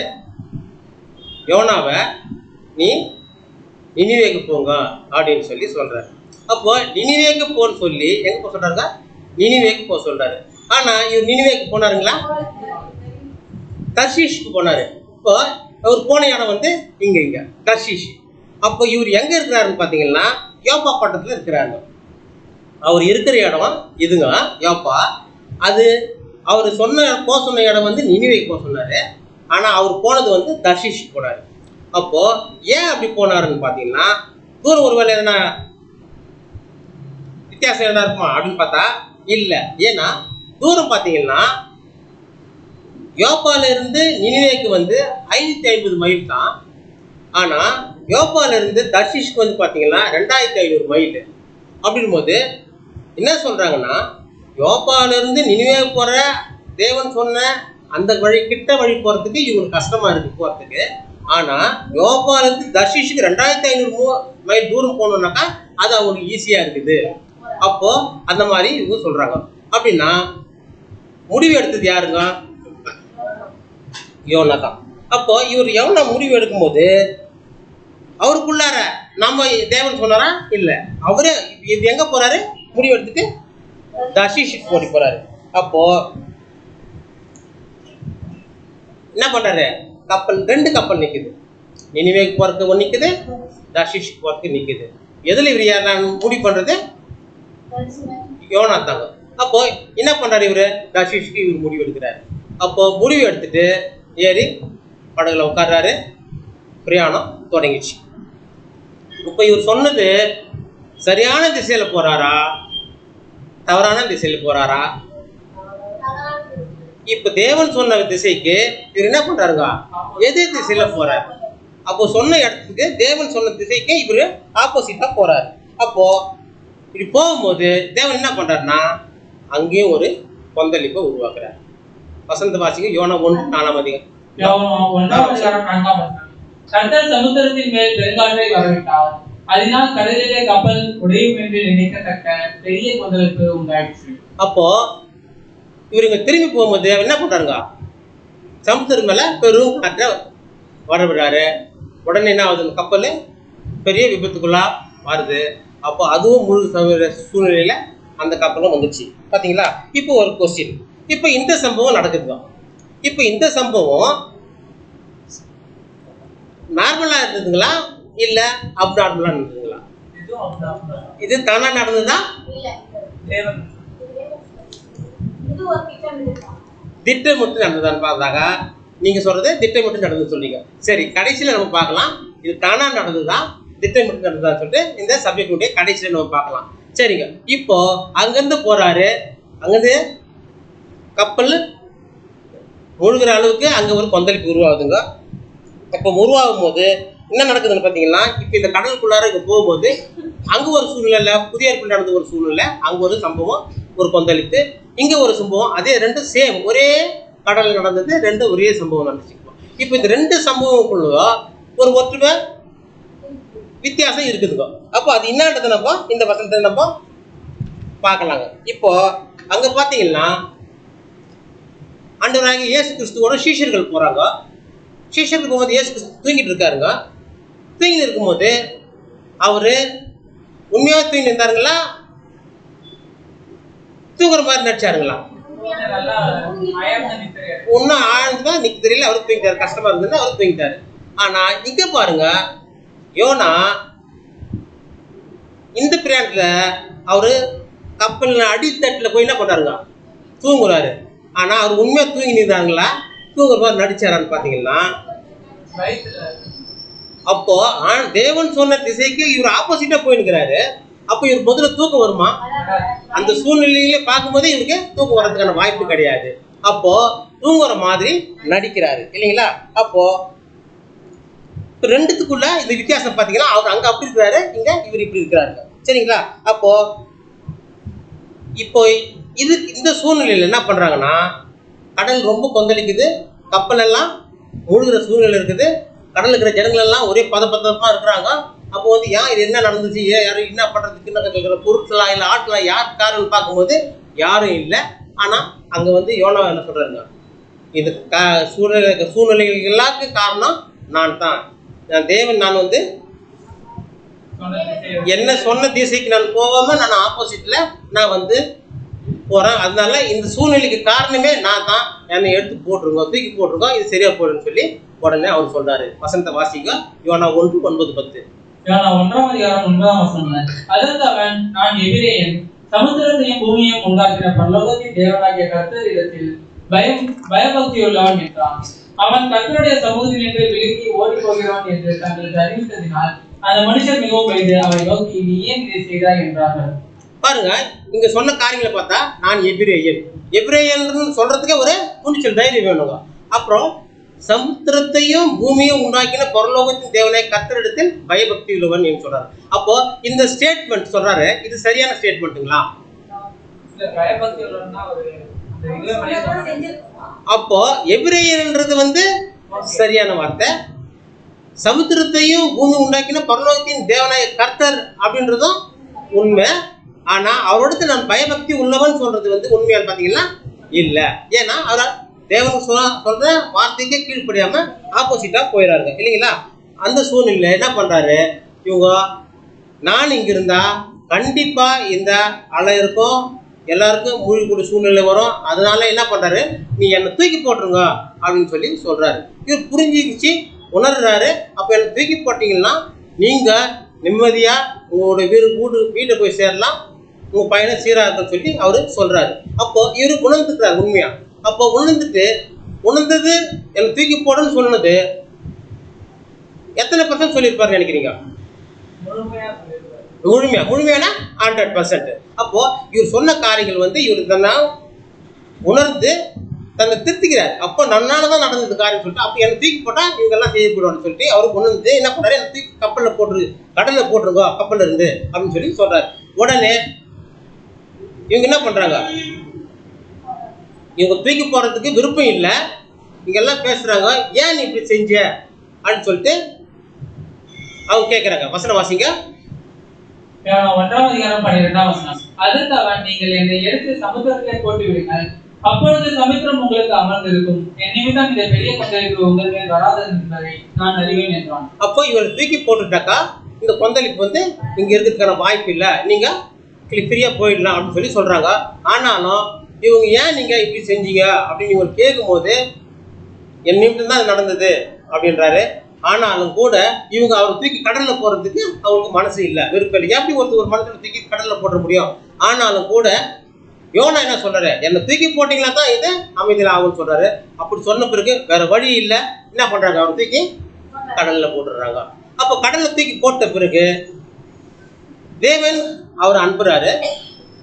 யோனாவை நீ நினிவேக்கு போங்க அப்படின்னு சொல்லி சொல்றாரு. அப்போ நினிவேக்கு போன்னு சொல்லி எங்க போக சொல்றாருங்க? நினிவேக்கு போக சொல்றாரு. ஆனா இவர் நினிவேக்கு போனாருங்களா? தர்ஷீஷுக்கு போனாரு. இப்போ அவர் போன இடம் வந்து இங்க தர்ஷீஷ். அப்போ இவர் எங்க இருக்கிறாருன்னு பாத்தீங்கன்னா யோப்பா பட்டணத்துல இருக்கிறாரு. அவர் இருக்கிற இடம் இதுங்க யோப்பா. அது அவர் போக சொன்ன இடம் வந்து நினிவேக்கு போக சொன்னாரு. ஆனா அவர் போனது வந்து தர்ஷீஷுக்கு போனாரு. அப்போ ஏன் அப்படி போனாருன்னு பாத்தீங்கன்னா, தூரம் ஒருவேளை எதனா வித்தியாசம் எதனா இருக்குமா அப்படின்னு பார்த்தா இல்ல. ஏன்னா தூரம் பாத்தீங்கன்னா யோப்பால இருந்து நினிவேக்கு வந்து 550 மைல் தான். ஆனா யோப்பால இருந்து தர்ஷீஷ்க்கு வந்து பாத்தீங்கன்னா 2500 மைல். அப்படின் போது என்ன சொல்றாங்கன்னா, யோப்பால இருந்து நினிவே போற தேவன் சொன்ன அந்த வழி கிட்ட வழி போறதுக்கு இவங்களுக்கு கஷ்டமா இருக்கு போறதுக்கு. ஆனா யோப்பால இருந்து தர்ஷீஷுக்கு 2500 மைல் தூரம் போகணும்னாக்கா அது அவங்களுக்கு ஈஸியா இருக்குது. அப்போ அந்த மாதிரி இவங்க சொல்றாங்க. அப்படின்னா முடிவு எடுத்தது யாருங்க? யோனா தான். அப்போ இவர் யோனா முடிவு எடுக்கும் போது அவருக்குள்ளார நம்ம தேவன் சொன்னாரா? இல்ல, அவரே இது எங்க போறாரு? முடிவு எடுத்துட்டு தர்ஷீஷுக்கு ஓடி போறாரு. அப்போ என்ன பண்றாரு? கப்பல் 2 கப்பல் நிக்குது. நினிவேக்கு போறதுக்கு ஒன்று நிக்குது, தர்ஷீஷுக்கு போறதுக்கு நிக்குது. எதுல இவர் யார் முடிவு பண்றது? யோனா தாங்க. அப்போ என்ன பண்றாரு இவரு? தர்ஷீஷுக்கு இவர் முடிவு எடுக்கிறாரு. அப்போ முடிவு எடுத்துட்டு ஏறி படகுல உட்கார்றாரு. பிரயாணம் தொடங்கிச்சு. இப்ப இவர் சொன்னது சரியான திசையில போறாரா, தவறான திசையில போறாரா? இப்ப தேவன் சொன்ன திசைக்கு இவர் என்ன பண்றாருங்க? எதிர் திசையில போறாரு. அப்போ சொன்ன இடத்துக்கு தேவன் சொன்ன திசைக்கு இவரு ஆப்போசிட்டா போறாரு. அப்போ இப்படி போகும்போது தேவன் என்ன பண்றாருன்னா அங்கேயும் ஒரு கொந்தளிப்பை உருவாக்குறாரு. வசந்த வாசிக்கு யோனா 1:4. கர்த்தர் சமுத்திரத்தின் மேல் பெருங்காற்றை வரவிட்டார். அதனால் கடலிலே கப்பல் உடையும் என்று நினைக்கத்தக்க பெரிய கொந்தளிப்பு உண்டாயிற்று. அப்போ இவருங்க திரும்பி போகும்போது என்ன பண்றாருங்க? சமுத்திரம் மேல பெரும் காற்றை வரவிடுறாரு. உடனே என்ன ஆகுது? கப்பல் பெரிய விபத்துக்குள்ளா வருது. அப்போ அதுவும் முழு சூழ்நிலையில அந்த கப்பலும் வந்துச்சு. பாத்தீங்களா? இப்போ ஒரு கொஸ்டின். இப்போ இந்த சம்பவம் நடக்குதுதான். இப்போ இந்த சம்பவம் நார்மலா இருந்ததுங்களா இல்ல அப்நார்மலா இருந்ததுங்களா? இது தானா நடந்ததா? திட்டமிட்டு நடந்ததான்னு பார்த்தாங்க. நீங்க சொல்றது திட்டமிட்டு நடந்தது சொல்றீங்க. சரி, கடைசியில நம்ம பார்க்கலாம் இது தானா நடந்ததா திட்டமிட்டு நடந்ததான்னு சொல்லிட்டு இந்த சப்ஜெக்டுடைய கடைசியில நம்ம பார்க்கலாம். சரிங்க. இப்போ அங்கிருந்து போறாரு. அங்கிருந்து கப்பல் மூழ்கிற அளவுக்கு அங்க ஒரு கொந்தளிப்பு உருவாகுதுங்க. இப்போ உருவாகும் போது என்ன நடக்குதுன்னு பார்த்தீங்கன்னா, இப்போ இந்த கடலுக்குள்ளார இங்கே போகும்போது அங்கே ஒரு சூழ்நிலை, புதிய ஏற்பாட்டில் நடந்த ஒரு சூழ்நிலை, அங்கே ஒரு சம்பவம், ஒரு கொந்தளிப்பு, இங்கே ஒரு சம்பவம். அதே 2 சேம் ஒரே கடலில் நடந்தது, 2 ஒரே சம்பவம் நடந்துச்சு. இப்போ இந்த 2 சம்பவங்களுக்குள்ள ஒரு ஒற்றுமை வித்தியாசம் இருக்குதுங்க. அப்போ அது என்னன்றது நம்ம இந்த வசனத்தை நம்ம பார்க்கலாங்க. இப்போ அங்கே பார்த்தீங்கன்னா ஆண்டவராகிய இயேசு கிறிஸ்துவோட சீஷர்கள் போறாங்க. சீஷர்கள் போகும்போது இயேசு கிறிஸ்து தூங்கிட்டு இருக்காருங்க. தூங்கி இருக்கும்போது அவரு உண்மையா தூங்கி இருந்தாருங்களா, தூங்குற மாதிரி நடிச்சாருங்களா? ஒன்னும் ஆழ்ந்துதான் நிக்க தெரியல. அவரு தூங்கிட்டாரு. கஷ்டமா இருந்ததுன்னா அவரு தூங்கிட்டாரு. ஆனா இங்க பாருங்க, யோனா இந்த பிரயாணத்துல அவரு கப்பல் அடித்தட்டுல போய் என்ன பண்றாருங்க? தூங்குறாரு. ஆனா அவர் உண்மையா தூங்கி நின்றாங்களா, தூங்குற மாதிரி நடிச்சாரான்னு பாத்தீங்கன்னா, அப்போ தேவன் சொன்ன திசைக்கு இவர் ஆப்போசிட்டா போயிருக்கிறாரு. அப்போ இவர் முதல்ல தூக்கம் வருமா? அந்த சூழ்நிலையில பார்க்கும்போது இவருக்கு தூக்கம் வர்றதுக்கான வாய்ப்பு கிடையாது. அப்போ தூங்குற மாதிரி நடிக்கிறாரு இல்லைங்களா? அப்போ ரெண்டுத்துக்குள்ள இந்த வித்தியாசம் பாத்தீங்கன்னா, அவர் அங்க அப்படி இருக்கிறாரு, இங்க இவர் இப்படி இருக்கிறாரு. சரிங்களா? அப்போ இப்போ இது இந்த சூழ்நிலையில என்ன பண்றாங்கன்னா, கடல் ரொம்ப கொந்தளிக்குது, கப்பல் எல்லாம் முழுகிற சூழ்நிலை இருக்குது, கடல் இருக்கிற ஜனங்கள் எல்லாம் ஒரே பதப்பதமா இருக்கிறாங்க. அப்போ வந்து இது என்ன நடந்துச்சு, யாரும் என்ன பண்றதுக்கு பொருட்களா இல்ல ஆட்களா யார் காரணம்னு பார்க்கும்போது யாரும் இல்லை. ஆனா அங்க வந்து யோனா என்ன சொல்றாருங்க, இது சூழ்நிலைகள் எல்லாத்துக்கும் காரணம் நான் தான். தேவன் நான் வந்து என்ன சொன்ன திசைக்கு நான் போகாம நான் ஆப்போசிட்ல நான் வந்து போறேன். அதனால இந்த சூழ்நிலைக்கு காரணமே நான் தான். என்னை எடுத்து போட்டுருக்கோம், தூக்கி போட்டிருக்கோம், இது சரியா போடுன்னு சொல்லி உடனே அவர் சொல்றாரு. வசந்த வாசிங்க யோனா 1:9-10. யோனா 1:9. அதற்கு அவன், நான் எபிரேயன், சமுத்திரத்தையும் பூமியையும் உண்டாக்கின பரலோகத்தின் தேவனாகிய கர்த்தரிடத்தில் பயபக்தி உள்ளவன் என்றான். அவன் கர்த்தருடைய சமூகத்தில் நின்று விலகி ஓடி போகிறான் என்று தங்களுக்கு அறிவித்ததினால் அந்த மனுஷர் மிகவும் பயந்து அவரை நோக்கி, நீ ஏன் இதை செய்தாய் என்றார்கள். பாருங்க, இங்க சொன்ன காரியங்களை பார்த்தா நான் எபிரேயன் சொல்றதுக்கே ஒரு துணிச்சல் தைரியம் வேணுங்க. அப்புறம் சமுத்திரத்தையும் பூமியும் உண்டாக்கின பரலோகத்தின் தேவனை கர்த்தரிடத்தில் பயபக்தி உள்ளவன் என்று சொல்றாரு. அப்போ இந்த ஸ்டேட்மெண்ட் சொல்றாரு, இது சரியான ஸ்டேட்மெண்ட்டுங்களா? அப்போ எபிரேயன்றது சரியான வார்த்தை. சமுத்திரத்தையும் பூமி உண்டாக்கின பரலோகத்தின் தேவனாய கர்த்தர் அப்படின்றதும் உண்மை. ஆனா அவரோட நான் பயபக்தி உள்ளவன் சொல்றது உண்மையால் பாத்தீங்கன்னா இல்ல. ஏன்னா அவர் தேவன் சொல்ற வார்த்தைக்கே கீழ்ப்படியாம ஆப்போசிட்டா போயிடாருங்க இல்லைங்களா? அந்த சூழ்நிலை என்ன பண்றாரு, இவங்க நான் இங்க இருந்தா கண்டிப்பா இந்த அலை இருக்கும், எல்லாருக்கும் மூழ்கக்கூடிய சூழ்நிலை வரும், அதனால என்ன பண்றாரு, நீ என்னை தூக்கி போட்டுருங்க அப்படின்னு சொல்லி சொல்றாரு. இவர் புரிஞ்சுக்கிச்சு உணர்றாரு. அப்ப என்னை தூக்கி போட்டீங்கன்னா நீங்க நிம்மதியா உங்களோட வீட்டை போய் சேரலாம், உங்க பையனை சீரா இருக்குன்னு சொல்லி அவரு சொல்றாரு. அப்போ இவரு உணர்ந்துக்கிறாரு உண்மையா. அப்போ உணர்ந்தது என்னை தூக்கி போடுன்னு சொன்னது எத்தனை % சொல்லியிருப்பாரு நினைக்கிறீங்க? முழுமையான 100%. அப்போ இவர் சொன்ன காரியங்கள் இவர் தன்னை உணர்ந்து தன்னை திருத்திக்கிறார். அப்போ நன்னாலதான் நடந்தது காரியம் சொல்லிட்டு, அப்போ என்னை தூக்கி போட்டா இவங்கெல்லாம் செய்ய போயிடுவான்னு சொல்லிட்டு அவருக்கு உணர்ந்து என்ன பண்றாரு, என்னை தூக்கி கப்பலில் கடல்ல போட்டுருங்க கப்பல்ல இருந்து அப்படின்னு சொல்லி சொல்றாரு. உடனே இவங்க என்ன பண்றாங்க, இவங்க தூக்கி போறதுக்கு விருப்பம் இல்லை. இங்கெல்லாம் பேசுறாங்க, ஏன் நீ இப்படி செஞ்ச அப்படின்னு சொல்லிட்டு அவங்க கேட்கிறாங்க. வசனம் வாசிங்க. 1:12. அதற்கு அவன், நீங்கள் என்னை எடுத்து சமுத்திரத்திலே போட்டு விடுங்கள், அப்பொழுது சமுத்திரம் உங்களுக்கு அமர்ந்திருக்கும், என் நிமித்தம் இந்த பெரிய கொந்தளிப்பு உங்கள் மேல் வராது என்பதை நான் அறிவேன் என்றான். அப்போ இவரை தூக்கி போட்டுட்டாக்கா இந்த கொந்தளிப்பு இங்க இருக்கிறதுக்கான வாய்ப்பு இல்லை, நீங்க ஃப்ரீயா போயிடலாம் அப்படின்னு சொல்லி சொல்றாங்க. ஆனாலும் இவங்க ஏன் நீங்க இப்படி செஞ்சீங்க அப்படின்னு இவங்க கேட்கும் போது என் நிமிடம் தான் நடந்தது அப்படின்றாரு. ஆனாலும் கூட இவங்க அவரை தூக்கி கடல்ல போறதுக்கு அவங்களுக்கு மனசு இல்லை, விருப்பம் இல்லை. எப்படி ஒரு மனுஷனை தூக்கி கடல்ல போட முடியும்? ஆனாலும் கூட யோனா என்ன சொல்றாரு, என்னை தூக்கி போட்டீங்களா தான் இது அமைதியில் ஆகும்னு சொல்றாரு. அப்படி சொன்ன பிறகு வேற வழி இல்லை, என்ன பண்றாங்க, அவரை தூக்கி கடல்ல போட்டுடுறாங்க. அப்போ கடல்ல தூக்கி போட்ட பிறகு தேவன் அவரை அனுப்புறாரு,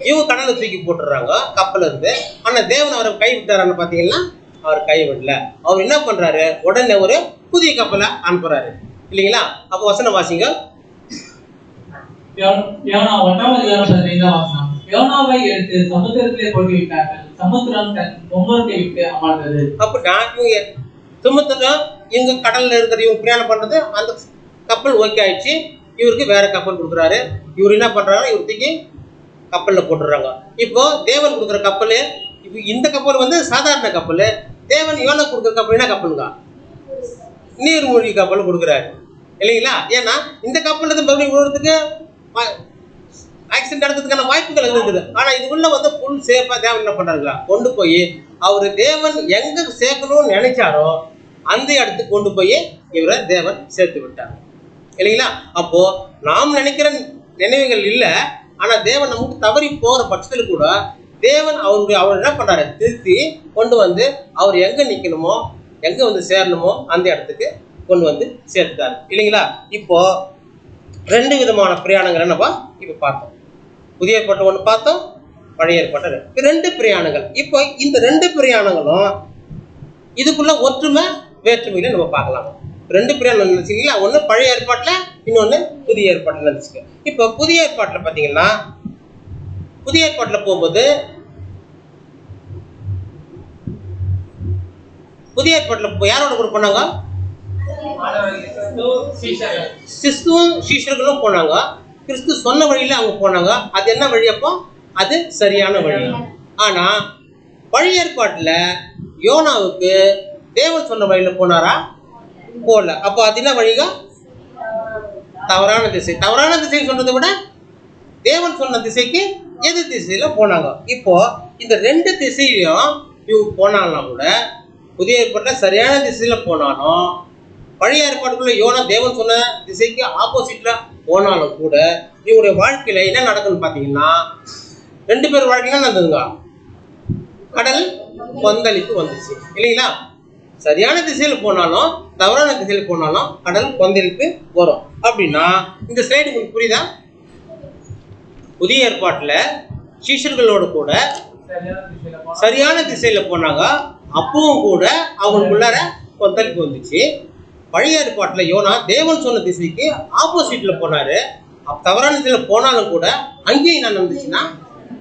இவங்க கடல்ல தூக்கி போட்டுடுறாங்க கப்பல் இருந்து. ஆனா தேவன் அவரை கை விட்டாரான்னு பாத்தீங்கன்னா அவர் கை விடல. அவர் என்ன பண்றாரு, உடனே ஒரு புதிய கப்பலை அனுப்புறாரு இல்லைங்களா? அப்போ வசனம் வாசிங்க. யோனாவை எடுத்து சமுத்திரத்திலே போட்டு விட்டார்கள், சமுத்திரம் தன் பொங்கலத்தை விட்டு அமர்ந்தது. அப்படின்னா சமுத்திரம் இவங்க கடல்ல இருக்கிற இவங்க பிரயாணம் பண்றது, அந்த கப்பல் ஓகே ஆயிடுச்சு. இவருக்கு வேற கப்பல் கொடுக்குறாரு. இவர் என்ன பண்றாங்க, இவர் தூக்கி கப்பல்ல போட்டுறாங்க. இப்போ தேவன் கொடுக்குற கப்பல், இப்போ இந்த கப்பல் சாதாரண கப்பல். தேவன் யோனா கொடுக்குற கப்பல் என்ன கப்பலுங்க, நீர்மூழ்கி கப்பல் கொடுக்குறாரு இல்லைங்களா? ஏன்னா இந்த கப்பல் மறுபடியும் விழுறதுக்கு ஆக்சிடென்ட் நடக்கிறதுக்கான வாய்ப்புகள் இருக்குது. ஆனா இதுக்குள்ள ஃபுல் சேஃபா தேவன் என்ன பண்றாங்களா, கொண்டு போய் அவரு தேவன் எங்க சேர்க்கணும்னு நினைச்சாரோ அந்த இடத்துக்கு கொண்டு போய் இவரை தேவன் சேர்த்து விட்டார் இல்லைங்களா? அப்போ நாம் நினைக்கிற நினைவுகள் இல்லை, ஆனா தேவன் நமக்கு தவறி போகிற பட்சத்தில் கூட தேவன் அவர் என்ன பண்றாரு, திருத்தி கொண்டு அவர் எங்க நிக்கணுமோ எங்க சேரணுமோ அந்த இடத்துக்கு கொண்டு சேர்த்துட்டாரு இல்லைங்களா? இப்போ 2 விதமான பிரயாணங்கள் என்னப்பா இப்ப பார்த்தோம். புதிய ஏற்பாட்டு ஒன்று பார்த்தோம், பழைய ஏற்பாட்டு 2 பிரயாணங்கள். இப்போ இந்த 2 பிரயாணங்களும் இதுக்குள்ள ஒற்றுமை வேற்றுமையில நம்ம பார்க்கலாம். 2 பிரயாணம் நினைச்சிங்களா, ஒன்று பழைய ஏற்பாட்டுல, இன்னொன்னு புதிய ஏற்பாட்டுல நினைச்சுக்க. இப்போ புதிய ஏற்பாட்டுல பாத்தீங்கன்னா, புதிய ஏற்பாட்டுல போகும்போது புதிய ஏற்பாட்டுல யாரோட கூட போனாங்க, கிறிஸ்துவும் சீஷர்களும் போனாங்க. கிறிஸ்து சொன்ன வழியில அவங்க போனாங்க. அது என்ன வழி? அப்போ அது சரியான வழி. ஆனா பழைய ஏற்பாட்டுல யோனாவுக்கு தேவன் சொன்ன வழியில போனாரா? போல. அப்போ அது என்ன வழிங்க? தவறான திசை. தவறான திசை சொல்றதை விட தேவன் சொன்ன திசைக்கு எதிர் திசையில போனாங்க. இப்போ இந்த 2 திசையிலையும் இவங்க போனாலும் கூட, புதிய ஏற்பாட்டுல சரியான திசையில போனாலும், பழைய ஏற்பாட்டுக்குள்ள யோனா தேவன் சொன்ன திசைக்கு ஆப்போசிட்ல போனாலும் கூட இவங்களுடைய வாழ்க்கையில என்ன நடக்குன்னு பாத்தீங்கன்னா, 2 பேர் வாழ்க்கையில நடந்ததுங்க, கடல் கொந்தளிப்பு வந்துச்சு இல்லைங்களா? சரியான திசையில போனாலும் தவறான திசையில போனாலும் கடல் கொந்தளிப்பு வரும். அப்படின்னா இந்த ஸ்லைடு உங்களுக்கு புரியுதா? புதிய ஏற்பாட்டுல சீஷர்களோட கூட சரியான திசையில போனாங்க. அப்பவும் கூட அவங்களுக்குள்ளார கொந்தளிப்பு வந்துச்சு. பழைய ஏற்பாட்டுல யோனா தேவன் சொன்ன திசைக்கு ஆப்போசிட்ல போனாரு. தவறான திசையில போனாலும் கூட அங்கேயும் என்ன நடந்துச்சுன்னா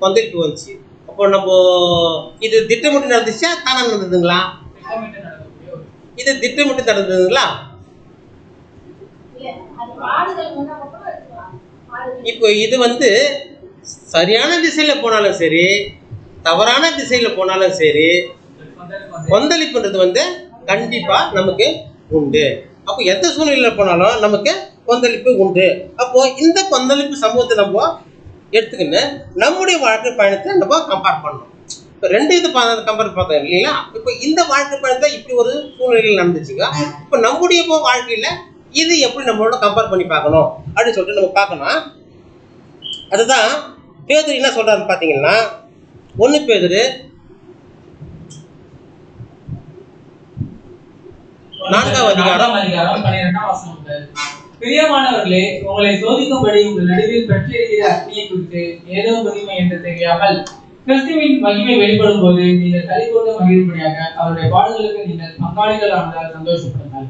கொந்தளிப்பு வந்துச்சு. அப்போ நம்ம இது திட்டமிட்டு நடந்துச்சா தானே நடந்ததுங்களா? இது திட்டமிட்டு நடந்ததுங்களா? இப்போ இது சரியான திசையில போனாலும் சரி, தவறான திசையில போனாலும் சரி, கொந்தளிப்புன்றது கண்டிப்பா நமக்கு உண்டு. அப்போ எந்த சூழ்நிலையில போனாலும் நமக்கு கொந்தளிப்பு உண்டு. அப்போ இந்த கொந்தளிப்பு சம்பவத்தை நம்ம எடுத்துக்கின்னு நம்முடைய வாழ்க்கை பயணத்தை நம்ம கம்பேர் பண்ணணும். இப்போ ரெண்டு இது கம்பேர் பார்த்தோம் இல்லைங்களா? இப்போ இந்த வாழ்க்கை பயணத்தை இப்படி ஒரு சூழ்நிலையில் நடந்துச்சுங்க. இப்போ நம்முடைய வாழ்க்கையில இது எப்படி நம்மளோட கம்பேர் பண்ணி பார்க்கணும் அப்படின்னு சொல்லிட்டு நம்ம பார்க்கணும். அதுதான் பேதுரு என்ன சொல்றாருன்னு பார்த்தீங்கன்னா, 1 பேதுரு 4ஆம் அதிகாரம் 12ஆம் வசனம். பிரியமானவர்களே, உங்களை சோதிக்கும்படி உங்கள் நடுவில் பெற்றிருக்கிற அக்னியை குறித்து ஏதோ புதுமை என்று தெரியாமல் கிறிஸ்துவின் மகிமை வெளிப்படும் போது நீங்கள் களிகூர்ந்து மகிழும்படியாக அவருடைய பாடுகளுக்கு நீங்கள் பங்காளிகள் ஆனதால் சந்தோஷப்படுங்கள்.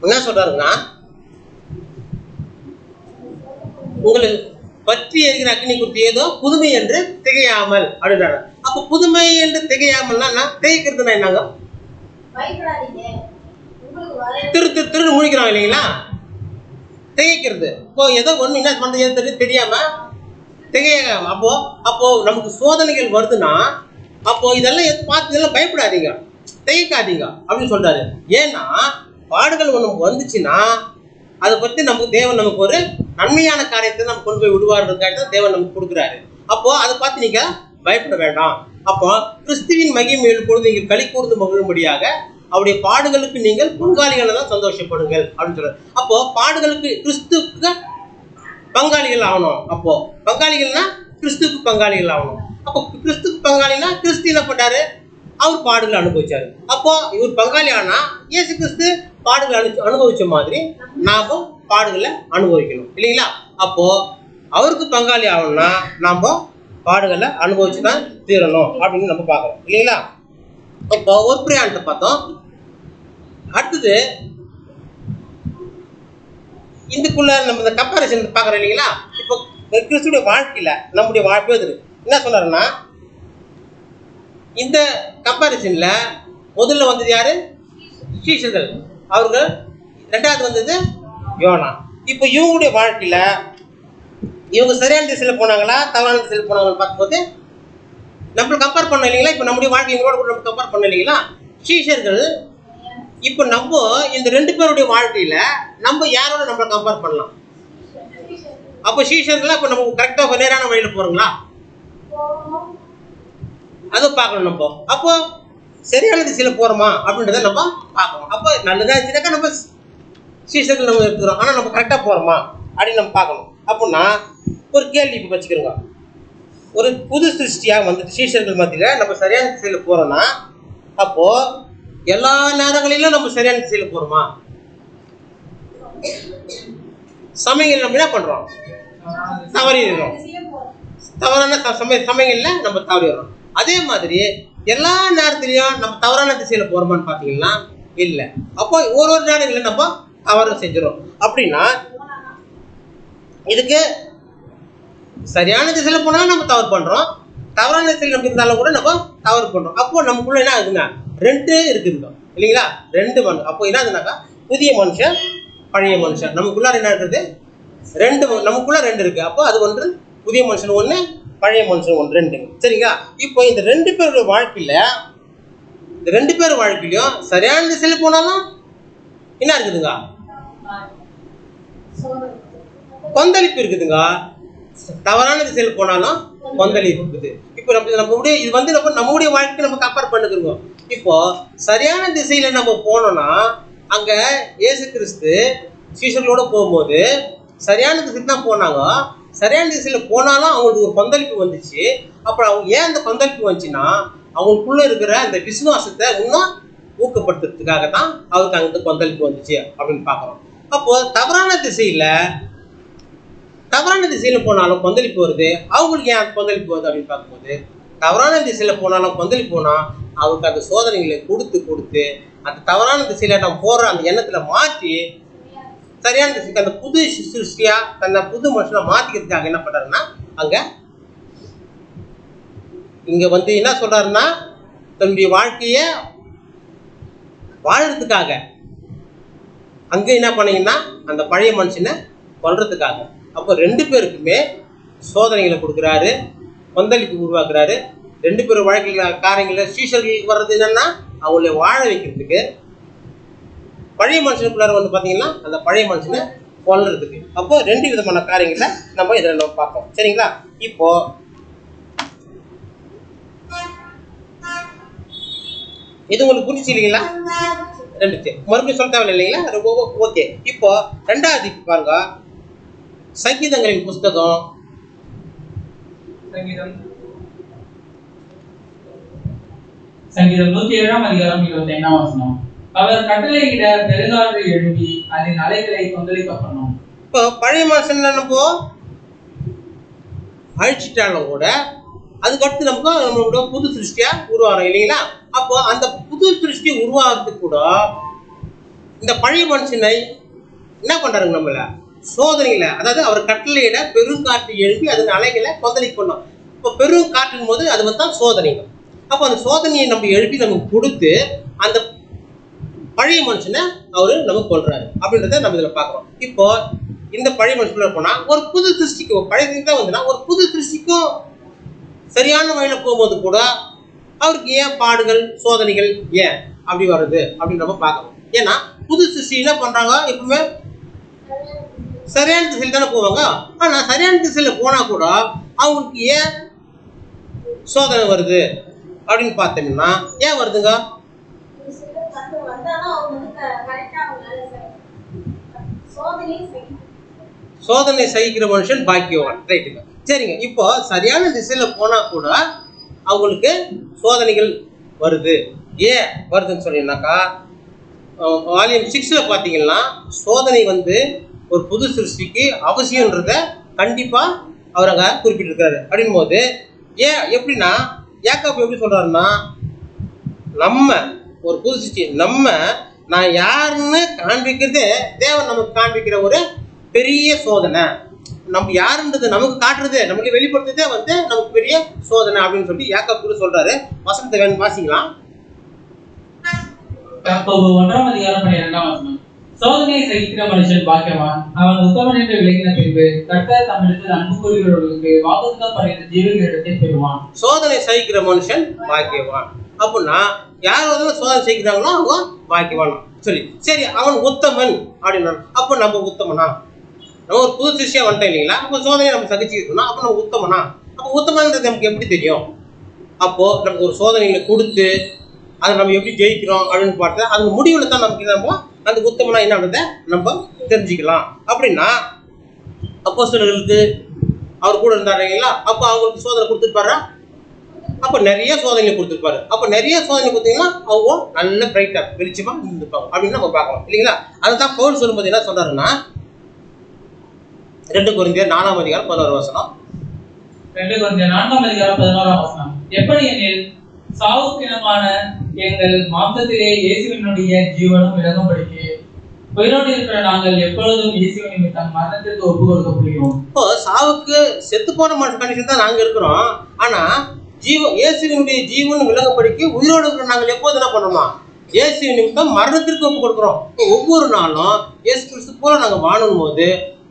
என்ன சொல்றாருன்னா, உங்களுக்கு பற்றி எரிகிற அக்னி குறித்து ஏதோ புதுமை என்று திகையாமல் அப்படின்றாரு. அப்ப புதுமை என்று திகையாமல்னா திகைக்கிறதுனா என்னங்க? திரு முழிக்கிறோம் இல்லைங்களா? திகைக்கிறது. இப்போ ஏதோ ஒண்ணு என்ன பண்றது தெரியாம திகையாம. அப்போ நமக்கு சோதனைகள் வருதுன்னா அப்போ இதெல்லாம் பார்த்து இதெல்லாம் பயப்படாதீங்க, திகைக்காதீங்க அப்படின்னு சொல்றாரு. ஏன்னா பாடுகள் ஒண்ணு வந்துச்சுன்னா அதை பத்தி தேவன் ஒரு நன்மையான காரியத்தை நம்ம கொண்டு போய் விடுவார்ன்றதுக்காக தேவன் நமக்கு கொடுக்குறாரு. அப்போ அதை பார்த்து நீங்க பயப்பட வேண்டாம். அப்போ கிறிஸ்துவின் மகிமை எழுப்பொழுது நீங்கள் களி கூர்ந்து மகிழும்படியாக அவருடைய பாடுகளுக்கு நீங்கள் பங்காளிகளை தான் சந்தோஷப்படுங்கள் அப்படின்னு சொல்றாரு. அப்போ பாடுகளுக்கு கிறிஸ்துவுக்கு பங்காளிகள் ஆகணும். அப்போ பங்காளிகள்னா கிறிஸ்துவுக்கு பங்காளிகள் ஆகணும். அப்போ கிறிஸ்துக்கு பங்காளினா கிறிஸ்து என்ன பண்ணாரு? அவர் பாடுகளை அனுபவிச்சாரு. அப்போ இவர் பங்காளி ஆனா இயேசு கிறிஸ்து பாடுகளை அனுபவிச்ச மாதிரி நாம பாடுகளை அனுபவிக்கணும் இல்லைங்களா? அப்போ அவருக்கு பங்காளி ஆகணும்னா நாம பாடுகளை அனுபவிச்சுதான் தீரணும் அப்படின்னு நம்ம பார்க்கறோம் இல்லைங்களா? இப்போ ஒரு பிரயாணத்தை பார்த்தோம். அடுத்தது இதுக்குள்ள நம்ம இந்த கம்பாரிசன் பார்க்கறோம் இல்லைங்களா? இப்போ கிறிஸ்துடைய வாழ்க்கையில நம்முடைய வாழ்க்கை என்ன சொன்னாருன்னா, இந்த கம்பாரிசன்ல முதல்ல வந்தது யாரு? சீஷர்கள். அவர்கள். ரெண்டாவது வந்தது யோனா. இப்போ இவங்களுடைய வாழ்க்கையில இவங்க சரியான திசையில போனாங்களா தவறான திசையில போனாங்கன்னு பார்க்கும்போது நம்மளுக்கு கம்பேர் பண்ண இல்லைங்களா? இப்போ நம்முடைய வாழ்க்கை இவங்களோட கூட நம்ம கம்பேர் பண்ண இல்லைங்களா? சீஷர்கள். இப்போ நம்ம இந்த 2 பேருடைய வாழ்க்கையில நம்ம யாரோட நம்மளை கம்பேர் பண்ணலாம்? அப்போ சீஷர்கள் அப்போ நம்ம கரெக்டா நேரான வழியில போறோங்களா? அதை பார்க்கணும் நம்ம. அப்போ சரியான திசையில போறோமா அப்படின்றத நம்ம பார்க்கணும். அப்போ நல்லதா இருந்துச்சுனாக்கா நம்ம சீஷர்கள் நம்ம எடுத்துக்கிறோம். ஆனா நம்ம கரெக்டா போறோமா அப்படின்னு நம்ம பார்க்கணும். அப்படின்னா ஒரு கேள்வி இப்போ வச்சுக்கிறோங்க. ஒரு புது சிருஷ்டியா சீஷர்கள் மத்தியில நம்ம சரியான திசையில போறோம்னா அப்போ எல்லா நேரங்களிலும் நம்ம சரியான திசையில போறோமா? சமயங்கள் நம்ம என்ன பண்றோம்? தவறிடுறோம். தவறான சமயங்கள்ல நம்ம தவறிடுறோம். அதே மாதிரி எல்லா நேரத்திலையும் நம்ம தவறான திசையில போறோமான்னு பாத்தீங்கன்னா இல்லை. அப்போ ஒரு நேரங்களில் நம்ம தவறு செஞ்சிடும். அப்படின்னா இதுக்கு சரியான திசையில போனாலும் நம்ம தவறு பண்றோம், தவறான திசையில் நம்ம இருந்தாலும் கூட நம்ம தவறு பண்றோம். அப்போ நமக்குள்ள என்ன ஆகுதுங்க? 2 இருக்குதுங்க இல்லைங்களா? 2 மனுஷன். அப்போ என்ன ஆகுதுனாக்கா புதிய மனுஷன் பழைய மனுஷன். நமக்குள்ளார என்ன இருக்குது? 2. நமக்குள்ள 2 இருக்கு. அப்போ அது ஒன்று புதிய மனுஷன் 1, பழைய மனுஷன் 1, 2. சரிங்களா? இப்போ இந்த 2 பேருடைய வாழ்க்கையில இந்த 2 பேர் வாழ்க்கையிலையும் சரியான திசையில போனாலும் என்ன இருக்குதுங்க? கொந்தளிப்பு இருக்குதுங்க. தவறான திசையில போனாலும் கொந்தளிப்பு இருக்குது. இப்போ நம்மளுடைய இது நம்முடைய வாழ்க்கை நம்ம கம்பேர் பண்ணுகிறோம். இப்போ சரியான திசையில நம்ம போனோம்னா அங்க இயேசு கிறிஸ்து சீஷர்களோட போகும்போது சரியான திசைக்கு தான் போனாங்க. சரியான திசையில போனாலும் அவங்களுக்கு ஒரு கொந்தளிப்பு வந்துச்சு. அப்புறம் அவங்க ஏன் அந்த கொந்தளிப்பு வந்துச்சுன்னா அவங்களுக்குள்ள இருக்கிற அந்த விசுவாசத்தை இன்னும் ஊக்கப்படுத்துறதுக்காக தான் அவருக்கு அங்க கொந்தளிப்பு வந்துச்சு அப்படின்னு பாக்குறோம். அப்போ தவறான திசையில தவறான திசையில போனாலும் கொந்தளிப்பு வருது. அவங்களுக்கு ஏன் கொந்தளிப்பு வருது அப்படின்னு பார்க்கும்போது, தவறான திசையில போனாலும் கொந்தளிப்பு போனா அவருக்கு அந்த சோதனைகளை கொடுத்து அந்த தவறான திசையில நம்ம போற அந்த எண்ணத்துல மாற்றி சரியான திசைக்கு அந்த புது சிருஷ்டியா தன்னை புது மனுஷனை மாத்திக்கிறதுக்காக என்ன பண்றாருன்னா, அங்க இங்க வந்து என்ன சொல்றாருன்னா, தன்னுடைய வாழ்க்கைய வாழறதுக்காக அங்க என்ன பண்ணீங்கன்னா அந்த பழைய மனுஷனை கொல்றதுக்காக. அப்போ 2 பேருக்குமே சோதனைகளை கொடுக்குறாரு, கொந்தளிப்பு உருவாக்குறாரு. 2 பேரும் வாழ்க்கையில காரியங்கள சீஷர்களுக்கு வர்றது என்னன்னா, அவங்களை வாழ வைக்கிறதுக்கு. பழைய மனுஷனுக்குள்ளார வந்து பாத்தீங்கன்னா அந்த பழைய மனுஷனை கொல்றதுக்கு. அப்போ 2 விதமான காரியங்களை நம்ம இதில் நம்ம பார்ப்போம். சரிங்களா? இப்போ இது உங்களுக்கு புரிச்சு இல்லைங்களா? 2 மறுபடியும் சொல்ல தேவை இல்லைங்களா? ஓகே. இப்போ 2வது பாருங்க, சங்கீதங்களின் புஸ்தகம் சங்கீதம் 107 அதிகாரம் 25 அவர் கட்டளையிட பெருங்காற்றை எழுப்பி அதன் அலைகளை கொந்தளிக்க பண்ணும். இப்போ பழைய மனுஷன் நம்ம அழிச்சிட்டாலும் கூட அதுக்கடுத்து நம்மளோட புது சிருஷ்டியா உருவாகும் இல்லைங்களா? அப்போ அந்த புது சிருஷ்டி உருவாகிறதுக்கு கூட இந்த பழைய மனுஷனை என்ன பண்றாருங்க, நம்மள சோதனைகளை, அதாவது அவர் கட்டளையிட பெருங்காற்று எழுப்பி அதன் அலைகளை கொந்தளிக்க பண்ணும். இப்போ பெரும் காற்றின் போது அது வந்து தான் சோதனைகள். அப்போ அந்த சோதனையை நம்ம எழுப்பி நமக்கு கொடுத்து அந்த பழைய மனுஷனை அவரு நமக்கு கொள்றாரு அப்படின்றத நம்ம இதில் பார்க்குறோம். இப்போ இந்த பழைய மனுஷனுக்குள்ள போனா ஒரு புது சிருஷ்டிக்கும், பழைய தான் வந்துன்னா ஒரு புது சிருஷ்டிக்கும் சரியான வழியில போகும்போது கூட அவருக்கு ஏன் பாடுகள் சோதனைகள் ஏன் அப்படி வருது அப்படின்னு நம்ம பார்க்கணும். ஏன்னா புது சிருஷ்டி என்ன பண்றாங்க, எப்பவுமே சரியான திசையில் தானே போவாங்க. ஆனா சரியான திசையில போனா கூட அவங்களுக்கு ஏன் சோதனை வருது அப்படின்னு பார்த்தோம்னா ஏன் வருதுங்க? சோதனை சகிக்கிற மனுஷன் பாக்கியவான். ரைட்டுங்க, சரிங்க. இப்போ சரியான திசையில போனா கூட அவங்களுக்கு சோதனைகள் வருது. ஏன் வருதுன்னு சொன்னீங்கன்னாக்கா, வால்யூம் 6ல பார்த்தீங்கன்னா சோதனை வந்து ஒரு புது சிருஷ்டிக்கு அவசியம்ன்றத கண்டிப்பா அவர் அங்க குறிப்பிட்டிருக்காரு. அப்படின் போது ஏன் எப்படின்னா, யாக்கோபு எப்படி சொல்றாருன்னா, நம்ம ஒரு புது சிருஷ்டி, நான் யாருன்னு காண்பிக்கிறதே தேவன் நமக்கு காண்பிக்கிற ஒரு பெரிய சோதனை. நம்ம யாருன்றது நமக்கு காட்டுறது, நமக்கு வெளிப்படுத்துறதே வந்து நமக்கு பெரிய சோதனை அப்படின்னு சொல்லி யாக்கோபு சொல்றாரு. வசனத்தை வாசிக்கலாம். யாக்கோபு 1 அதிகாரம் 12 சோதனையை சகிக்கிற மனுஷன் பாக்கியவான், அவன் உத்தமன் என்று விளங்கின பின்பு கர்த்தர் தம்மிடத்தில் அன்பு கூறுகிறவர்களுக்கு வாக்குத்தத்தம் பண்ணின ஜீவ இடத்தை பெறுவான். சோதனை சகிக்கிற மனுஷன் பாக்கியவான். அப்படின்னா யார் வந்து சோதனை சகிக்கிறாங்களோ அவங்க பாக்கியவான் சரி அவன் உத்தமன் அப்படின்னா, அப்போ நம்ம உத்தமனா? நம்ம ஒரு புது சிருஷ்டியா வந்துட்டோம் இல்லைங்களா? அப்போ சோதனையை நம்ம சகிச்சுக்கணும். அப்போ நம்ம உத்தமனா? அப்போ உத்தமன்றது நமக்கு எப்படி தெரியும்? அப்போ நமக்கு ஒரு சோதனைகளை கொடுத்து அதை நம்ம எப்படி ஜெயிக்கிறோம் அப்படின்னு பார்த்தா அது முடிவுல தான் நமக்கு நம்ம அந்த உத்தமனா என்னன்றதை நம்ம தெரிஞ்சுக்கலாம். அப்படின்னா அப்போஸ்தலர்களுக்கு அவர் கூட இருந்தாரு இல்லைங்களா? அப்போ அவங்களுக்கு சோதனை கொடுத்துருப்பாரா? அப்போ நிறைய சோதனை கொடுத்துருப்பாரு. அப்போ நிறைய சோதனை கொடுத்தீங்கன்னா அவங்க நல்ல பிரைட்டா வெளிச்சமா இருந்திருப்பாங்க அப்படின்னு நம்ம பார்க்கலாம் இல்லைங்களா? அதுதான் பவுல் சொல்லும்போது என்ன சொல்றாருன்னா, 2 கொரிந்தியர் 4 அதிகாரம் 11 வசனம். 2 கொரிந்தியர் 4 அதிகாரம் 11 வசனம். எப்படி எனில் சாவுக்கினமான எங்கள் மாம்சத்திலே இயேசுவினுடைய ஜீவனும் விளங்கும்படிக்கு உயிரோடு இருக்கிற நாங்கள் எப்பொழுதும் இயேசுவின் நிமித்தம் மரணத்திற்கு ஒப்பு கொடுக்கப்படுகிறோம். இப்போ சாவுக்கு செத்து போன கண்டிஷன் தான் நாங்க இருக்கிறோம். ஆனா இயேசுவினுடைய ஜீவன் விளங்கும்படிக்கு உயிரோடு இருக்கிற நாங்கள் எப்போது என்ன பண்ணோமா? இயேசுவின் நிமித்தம் மரணத்திற்கு ஒப்பு கொடுக்குறோம். ஒவ்வொரு நாளும் இயேசு கிறிஸ்து போல நாங்க வாழும் போது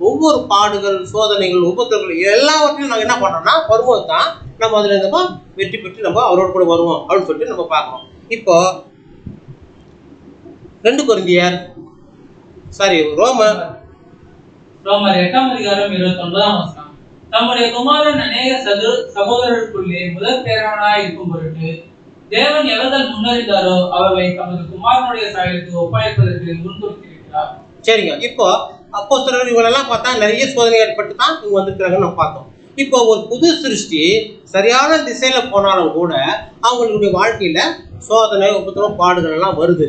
ஒவ்வொரு பாடுகள் சோதனைகள் உபத்திரங்கள் எல்லாவற்றையும் நாங்கள் என்ன பண்றோம்னா வரும்போது தான் நம்ம அதுல இருந்தப்போ வெற்றி பெற்று நம்ம அவரோட கூட வருவோம் அப்படின்னு சொல்லிட்டு நம்ம பார்க்கணும். இப்போ 2 கொரிந்தியர் ரோமர் 8 அதிகாரம் 29 வசனம். தம்முடைய குமாரன் அநேக சகோதரர்களுக்குள்ளே முதல் பேரானாய் இருக்கும் பொருட்டு தேவன் எவர்கள் முன்னறிந்தாரோ அவர்களை தமது குமாரனுடைய சாயலுக்கு ஒப்பாயிருப்பதற்கு முன்குறித்திருக்கிறார். சரிங்க. இப்போ அப்போஸ்தலர்கள் இவங்களெல்லாம் பார்த்தா நிறைய சோதனை ஏற்பட்டு தான் இவங்க வந்திருக்கிறாங்கன்னு நம்ம பார்த்தோம். இப்போ ஒரு புது சிருஷ்டி சரியான திசையில போனாலும் கூட அவங்களுடைய வாழ்க்கையில சோதனை உபத்திரம் பாடுகள் எல்லாம் வருது.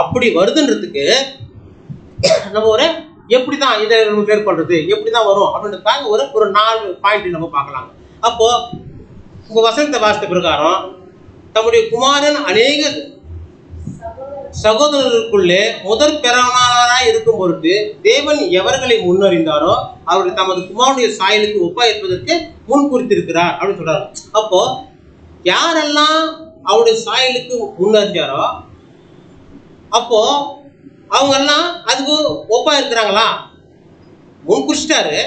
அப்படி வருதுன்றதுக்கு நம்ம ஒரு எப்படிதான் இதை நம்ம மேற்கொள்றது, எப்படிதான் வரும் அப்படின்றதுக்காக ஒரு 4 பாயிண்ட் நம்ம பார்க்கலாம். அப்போ உங்க வசனத்தை வாசித்த பிரகாரம் தம்முடைய குமாரன் அநேக சகோதரர்களுக்குள்ளே முதற் பிறனாராய் இருக்கும் பொருட்டு தேவன் எவர்களை முன்னறிந்தாரோ அவர் தமது குமாரனுடைய சாயலுக்கு ஒப்பா இருப்பதற்கு முன் குறித்திருக்கிறார் அப்படின்னு சொல்றாரு. அப்போ யாரெல்லாம் அவருடைய சாயலுக்கு முன்னறிஞ்சாரோ அப்போ அவங்க எல்லாம் அதுக்கு ஒப்பா இருக்கிறாங்களா? முன் குறிச்சிட்டாரு.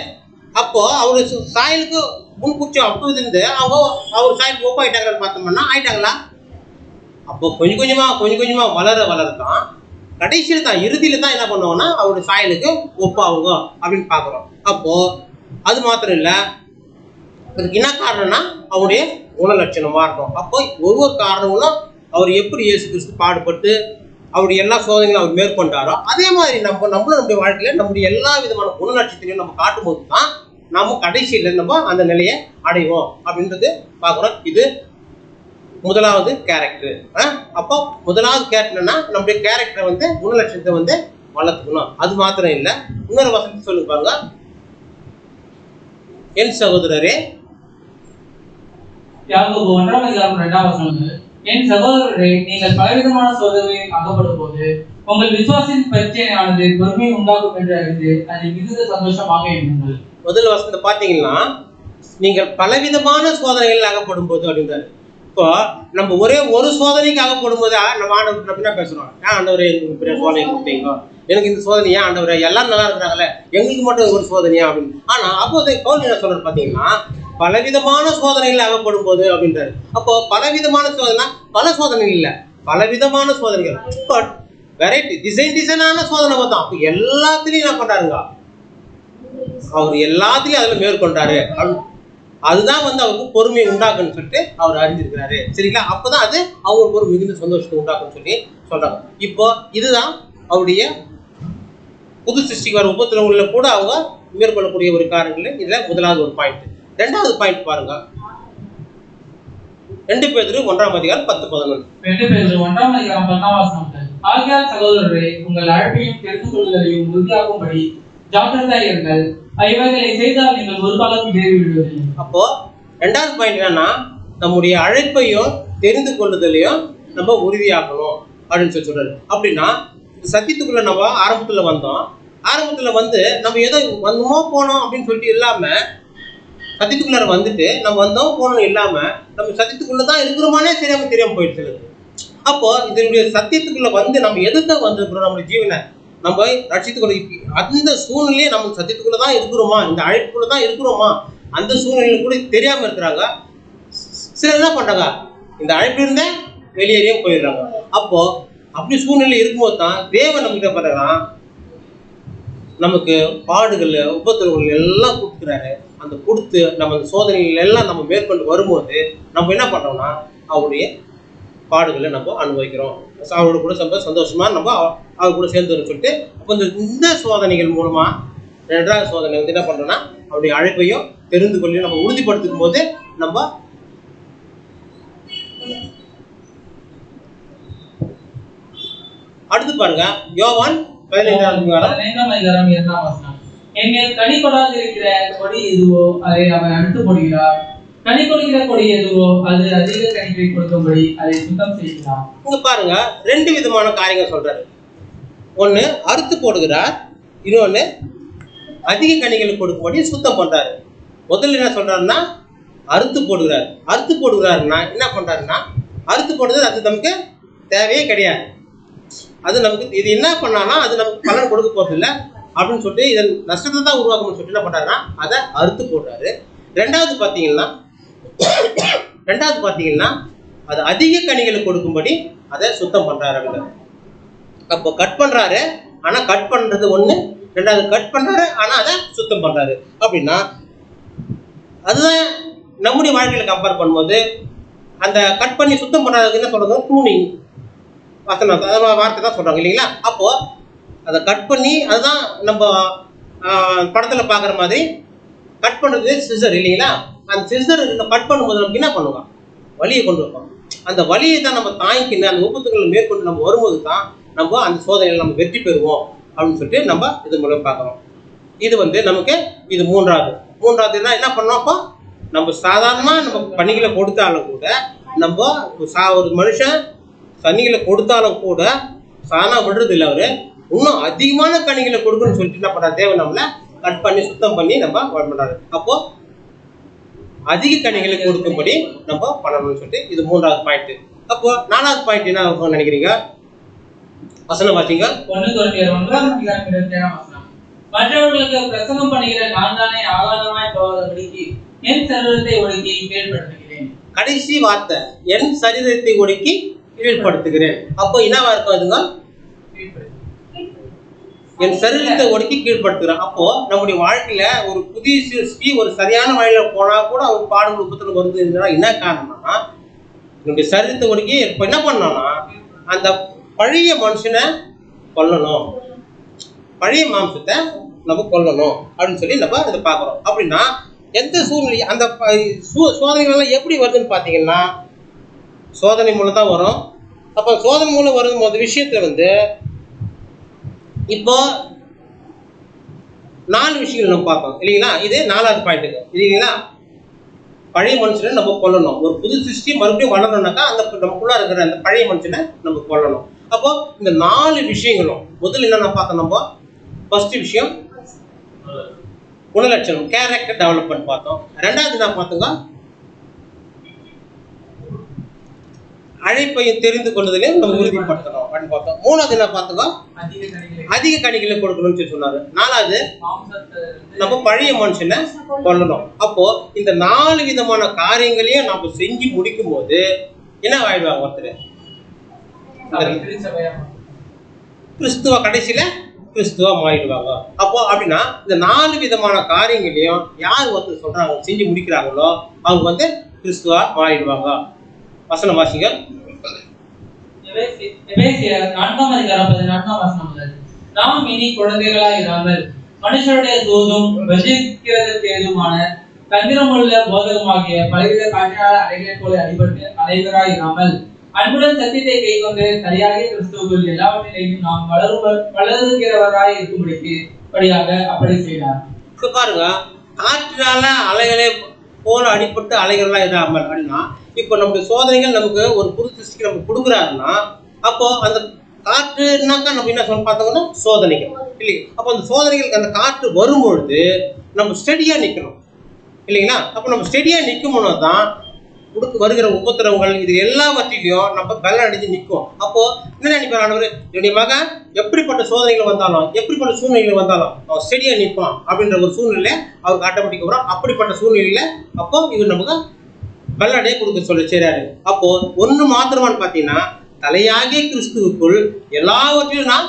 அப்போ அவரு சாயலுக்கு முன் குறிச்சு அப்போது இருந்து அவங்க அவர் சாயலுக்கு ஒப்பா ஆயிட்டாங்கன்னு பார்த்தோம்னா ஆயிட்டாங்களா? அப்போ கொஞ்சம் கொஞ்சமா வளரதான் கடைசியில் தான் இறுதியில தான் என்ன பண்ணுவோம்னா அவருடைய சாயலுக்கு ஒப்பாவுங்க அப்படின்னு பார்க்குறோம். அப்போ அது மாத்திரம் இல்லை, அதுக்கு என்ன காரணம்னா அவருடைய குணலட்சணமா இருக்கும். அப்போ ஒவ்வொரு காரணங்களும் அவர் எப்படி இயேசு கிறிஸ்து பாடுபட்டு அவருடைய எல்லா சோதனைகளும் அவர் மேற்கொண்டாரோ அதே மாதிரி நம்மளும் நம்முடைய வாழ்க்கையில நம்முடைய எல்லா விதமான குணலட்சத்தையும் நம்ம காட்டும் போது தான் நம்ம கடைசியில் நம்ம அந்த நிலையை அடைவோம் அப்படின்றது பார்க்குறோம். இது முதலாவது கேரக்டர். அப்போ முதலாவது கேரக்டர்னா நம்முடைய கேரக்டரை குணலட்சணத்தை வளர்த்துக்கணும். அது மாத்திரம் இல்லை, இன்னொரு வசனத்தை சொல்லுங்க பாருங்க. என் சகோதரரே, யாக்கோபு 1:2 என் சகோதரரே, நீங்கள் பலவிதமான சோதனைகளில் அகப்படும் போது உங்கள் விசுவாசின் பரீட்சையானது பொறுமை உண்டாகும் என்று அறிந்து அதை மிகுந்த சந்தோஷமாக எண்ணுங்கள். முதல் வசனத்தை பார்த்தீங்கன்னா நீங்கள் பலவிதமான சோதனைகளில் அகப்படும் போது அப்படின்றாரு. இப்போ நம்ம ஒரே ஒரு சோதனைக்கு அகப்படும் போது நம்ம ஆண்டவர் என்ன பேசுறோம்? ஆண்டவரே எனக்கு பெரிய சோதனை கொடுத்தீங்க, எனக்கு இந்த சோதனை ஏன் ஆண்டவரே, எல்லாரும் நல்லா இருக்கிறாங்களே, எங்களுக்கு மட்டும் ஒரு சோதனையா அப்படின்னு. ஆனா அப்போது பவுல் என்ன சொல்றாரு பார்த்தீங்கன்னா பலவிதமான சோதனைகள் அகப்படும் போது அப்படின்றாரு. அப்போ பலவிதமான சோதனை பல சோதனைகள் இல்லை, பலவிதமான சோதனைகள், பட் வெரைட்டி டிசைனான சோதனை பார்த்தோம். அப்போ எல்லாத்துலயும் என்ன பண்றாருங்க, அவர் எல்லாத்துலயும் அதுல மேற்கொண்டாரு. அதுதான் அவருக்கு பொறுமையை உண்டாக்குன்னு சொல்லிட்டு அவர் அறிஞ்சிருக்கிறாரு. சரிங்களா? அப்பதான் அது அவங்களுக்கு ஒரு மிகுந்த சந்தோஷத்தை உண்டாக்குன்னு சொல்லி சொல்றாங்க. இப்போ இதுதான் அவருடைய புது சிருஷ்டிக்கு வர உபத்திரவங்கள கூட அவங்க மேற்கொள்ளக்கூடிய ஒரு காரணங்கள். இதுல முதலாவது ஒரு பாயிண்ட். ரெண்டாவது பாயிண்ட் பாருங்க, 2 பேதுரு 1:10-11. 2 பேதுரு 1:10 ஆகையால் சகோதரரே, உங்கள் அழைப்பையும் தெரிந்து கொள்வதையும் உறுதியாகும்படி ஜாக்கிரதையாக இருங்கள். இவைகளை செய்தால் நீங்கள் ஒரு காலம் தேறி விடுவதில்லை. அப்போ ரெண்டாவது பாயிண்ட் என்னன்னா நம்முடைய அழைப்பையும் தெரிந்து கொள்ளுதலையும் நம்ம உறுதியாகணும் அப்படின்னு சொல்றாரு. அப்படின்னா சத்தியத்துக்குள்ள நம்ம ஆரம்பத்துல வந்தோம், ஆரம்பத்துல நம்ம ஏதோ வந்தோமோ போனோம் அப்படின்னு சொல்லிட்டு இல்லாம சத்தியத்துக்குள்ள வந்துட்டு நம்ம வந்தோம் போனோம் இல்லாம நம்ம சத்தியத்துக்குள்ளதான் இருக்கிறோமானே தெரியாம போயிடுச்சு. அப்போ இதனுடைய சத்தியத்துக்குள்ள நம்ம எதுக்கு வந்திருக்கிறோம், நம்மளுடைய ஜீவனை நம்ம ரட்சித்துக்கொள்ள அந்த சூழ்நிலையே நம்ம சத்தியத்துக்குள்ளதான் இருக்கிறோமா, இந்த அழைப்புக்குள்ளதான் இருக்கிறோமா, அந்த சூழ்நிலையில கூட தெரியாம இருக்கிறாங்க. சிலர் என்ன பண்றாங்க, இந்த அழைப்பு இருந்தே வெளியேறியும் போயிடுறாங்க. அப்போ அப்படி சூழ்நிலை இருக்கும்போது தான் தேவன் நம்ம கிட்ட பண்றாங்க, நமக்கு பாடுகள் உபத்திரவங்கள் எல்லாம் கொடுக்குறாரு. அந்த கொடுத்து நம்ம அந்த சோதனைகள் எல்லாம் நம்ம மேற்கொண்டு வரும்போது நம்ம என்ன பண்றோம்னா அவருடைய பாடுகளை நம்ம அனுபவிக்கிறோம். அவரோட கூட சந்தோஷமா நம்ம அவர் கூட சேர்ந்து சொல்லிட்டு அப்போ இந்த சோதனைகள் மூலமா ரெண்டாவது சோதனை என்ன பண்றோம்னா அவருடைய அழைப்பையும் தெரிந்து கொள்ளையும் நம்ம உறுதிப்படுத்தும் போது நம்ம அடுத்து பாருங்க யோவான் 15:2 எங்கள் கனி கொடாது இருக்கிற கொடி எதுவோ அதை அவன் அறுத்து போடுகிறார், கனி கொடுக்கிற கொடி எதுவோ அது அதிக கனிகளை கொடுக்கும்படி அதை சுத்தம் செய்கிறார். இங்க பாருங்க 2 விதமான காரியங்கள் சொல்றாரு. ஒண்ணு அறுத்து போடுகிறார், இன்னொன்னு அதிக கனிகளை கொடுக்கும்படி சுத்தம் பண்றாரு. முதல்ல என்ன சொல்றாருன்னா அறுத்து போடுகிறார். அறுத்து போடுகிறாருன்னா என்ன பண்றாருன்னா அறுத்து போடுறது அது நமக்கு தேவையே கிடையாது, அது நமக்கு இது என்ன பண்ணானா அது நமக்கு பலன் கொடுக்க போறது இல்லை அப்படின்னு சொல்லிட்டு இதன் நஷ்டத்தை தான் உருவாக்கணும்னு சொல்லிட்டு என்ன பண்றாருன்னா அதை அறுத்து போடுறாரு. ரெண்டாவது பார்த்தீங்கன்னா அது அதிக கனிகளை கொடுக்கும்படி அதை சுத்தம் பண்றாரு அப்படின்னு. அப்போ கட் பண்றாரு, ஆனா கட் பண்றது ஒண்ணு, ரெண்டாவது கட் பண்றாரு ஆனா அதை சுத்தம் பண்றாரு. அப்படின்னா அதுதான் நம்முடைய வாழ்க்கையில கம்பேர் பண்ணும்போது அந்த கட் பண்ணி சுத்தம் பண்றதுக்கு என்ன சொல்றது, ப்ரூனிங் வார்த்தை தான் சொல்றாங்க இல்லைங்களா? அப்போ அதை கட் பண்ணி அதுதான் நம்ம படத்துல பாக்குற மாதிரி கட் பண்றது சிசர் இல்லைங்களா? அந்த சிசர் கட் பண்ணும்போது நமக்கு என்ன பண்ணுவோம், வலியை கொண்டு வைப்போம். அந்த வலியை தான் நம்ம தாங்கிக்கின்னு அந்த உபத்துக்களை மேற்கொண்டு நம்ம வரும்போது தான் நம்ம அந்த சோதனையில் நம்ம வெற்றி பெறுவோம் அப்படின்னு சொல்லிட்டு நம்ம இது மூலம் பார்க்குறோம். இது வந்து நமக்கு இது மூன்றாவது என்ன பண்ணோம்? அப்போ நம்ம சாதாரணமாக நம்ம பணிகளை கொடுத்தாலும் கூட நம்ம ஒரு மனுஷன் தண்ணிகளை கொடுத்தாலும் கூட சாணா விடுறது இல்லை. அவரு இன்னும் அதிகமான கனிகளை கொடுக்கணும்னு சொல்லிட்டு என்ன பண்றாரு? தேவன் நம்மளை கட் பண்ணி சுத்தம் பண்ணி நம்ம பண்றாரு. அப்போ அதிக கனிகளை கொடுக்கும்படி நம்ம பண்ணணும்னு சொல்லிட்டு இது 3வது பாயிண்ட். அப்போ 4வது பாயிண்ட் என்ன நினைக்கிறீங்க? வசனம் பார்த்தீங்க. மற்றவர்களுக்கு பிரசங்கம் பண்ணுகிற நான் தானே ஆகாதமாய் போவதற்கு என் சரீரத்தை ஒடுக்கி கீழ்படுத்துகிறேன். கடைசி வார்த்தை என் சரீரத்தை ஒடுக்கி கீழ்படுத்துகிறேன். அப்போ என்னவா இருக்கும்? அதுங்க என் சரீரத்தை ஒடுக்கி கீழ்படுத்துகிறேன். அப்போ நம்முடைய வாழ்க்கையில ஒரு புதிய சிருஷ்டி ஒரு சரியான வழியில போனா கூட அவர் பாடுகள் உபத்துல வருது. என்ன காரணம்னா நம்முடைய சரீரத்தை ஒடுக்கி இப்ப என்ன பண்ணோம்னா அந்த பழைய மனுஷனை கொல்லணும், பழைய மாம்சத்தை நம்ம கொல்லணும் அப்படின்னு சொல்லி நம்ம இதை பார்க்குறோம். அப்படின்னா எந்த சூழ்நிலை அந்த சோதனைகள்லாம் எப்படி வருதுன்னு பார்த்தீங்கன்னா சோதனை மூலம் தான் வரும். அப்போ சோதனை மூலம் வரும் போது விஷயத்துல வந்து இப்போ 4 விஷயங்கள் நம்ம பார்ப்போம் இல்லைங்களா? இது 4வது பாயிண்ட்டுக்கு இல்லைங்களா? பழைய மனுஷனை நம்ம கொல்லணும். ஒரு புது சிருஷ்டி மறுபடியும் வளரணும்னாக்கா அந்த நமக்குள்ள இருக்கிற அந்த பழைய மனுஷனை நம்ம கொல்லணும். அப்போ இந்த 4 விஷயங்களும் முதல்ல என்னென்ன பார்த்தோம்? நம்ம ஃபர்ஸ்ட் விஷயம் குணலட்சணம், கேரக்டர் டெவலப்மெண்ட் பார்த்தோம். 2வது என்ன பார்த்தோங்க? அழைப்பையும் தெரிந்து கொள்வதிலையும் நம்ம உறுதிப்படுத்தணும் அப்படின்னு பார்த்தோம். 3வது என்ன பார்த்தோங்க? அதிக கனிகளை கொடுக்கணும்னு சொல்லி சொன்னாரு. 4வது நம்ம பழைய மனுஷனை கொல்லணும். அப்போ இந்த 4 விதமான காரியங்களையும் நம்ம செஞ்சு முடிக்கும் போது என்ன ஆயிடுவாங்க? ஒருத்தர் கிறிஸ்துவ கடைசியில கிறிஸ்துவா மாறிடுவாங்க. அப்போ அப்படின்னா இந்த 4 விதமான காரியங்களையும் யார் ஒருத்தர் சொல்றாங்க செஞ்சு முடிக்கிறாங்களோ அவங்க வந்து கிறிஸ்துவா மாறிடுவாங்க. வசனம் வாசிங்க. நாம் இனி குழந்தைகளாய் இராமல் மனுஷருடைய தூதும் வஞ்சிக்கிறதற்கேதுமான தந்திரமுள்ள போதகமாகிய பலவித காற்றினால அலைகளைப் போல அடிபட்டு அலைவராய் இராமல் அன்புடன் சத்தியத்தை கைக்கொண்டு சரியாக கிறிஸ்துவுக்குள் எல்லாவற்றிலையும் நாம் வளருகிறவராய் இருக்கும்படிக்கு படியாக அப்படி செய்தார். பாருங்க, காற்றினால அலைகளை போல அடிபட்டு அலைகள்லாம் இதாமல் அப்படின்னா இப்போ நம்முடைய சோதனைகள் நமக்கு ஒரு புது சிருஷ்டிக்கு நமக்கு கொடுக்குறாருன்னா அப்போ அந்த காற்றுனாக்கா நம்ம என்ன சொல்ல பார்த்தோம்னா சோதனைகள் இல்லைங்க. அப்போ அந்த சோதனைகளுக்கு அந்த காற்று வரும்பொழுது நம்ம ஸ்டெடியா நிற்கணும் இல்லைங்களா? அப்போ நம்ம ஸ்டெடியா நிற்கும்போது தான் வருகிற உபத்திரவங்கள் இது எல்லாவற்றிலையும் நம்ம பலம் அடிஞ்சு நிற்கும். அப்போ என்ன நினைப்பார் ஆண்டவர்? என்னுடைய மகன் எப்படிப்பட்ட சோதனைகள் வந்தாலும் எப்படிப்பட்ட சூழ்நிலைகள் வந்தாலும் அவன் ஸ்டெடியா நிற்பான் அப்படின்ற ஒரு சூழ்நிலை அவருக்கு ஆட்டோமேட்டிக் வரும். அப்படிப்பட்ட சூழ்நிலையில அப்போ இவர் நமக்கு பலம் அடைய கொடுக்க சொல்லி செய்றாரு. அப்போ ஒன்று மாத்திரமானு பார்த்தீங்கன்னா தலையாகிய கிறிஸ்துவுக்குள் எல்லாவற்றிலும் நான்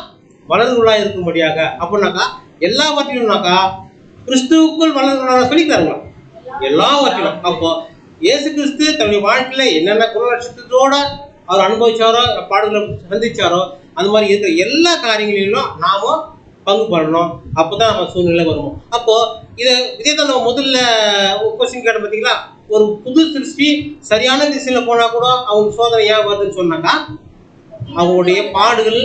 வளர்ந்துள்ளா இருக்கும்படியாக அப்படின்னாக்கா எல்லாவற்றிலும்னாக்கா கிறிஸ்துவுக்குள் வளர்ந்துள்ளா சொல்லிக்கிறாருங்களா எல்லாவற்றிலும். அப்போ இயேசு கிறிஸ்து தன்னுடைய வாழ்க்கையில என்னென்ன குணலட்சணத்தோட அவர் அனுபவிச்சாரோ பாடுகளை சந்திச்சாரோ அந்த மாதிரி இருக்கிற எல்லா காரியங்களிலும் நாம பங்கு பண்ணணும். அப்போதான் நம்ம சூழ்நிலை வருவோம். அப்போ இதே தான் நம்ம முதல்ல கொஸ்டின் கேட்ட பார்த்தீங்களா? ஒரு புது சிருஷ்டி சரியான திசையில போனா கூட அவங்க சோதனை ஏன் வருதுன்னு சொன்னாக்கா அவங்களுடைய பாடுகள்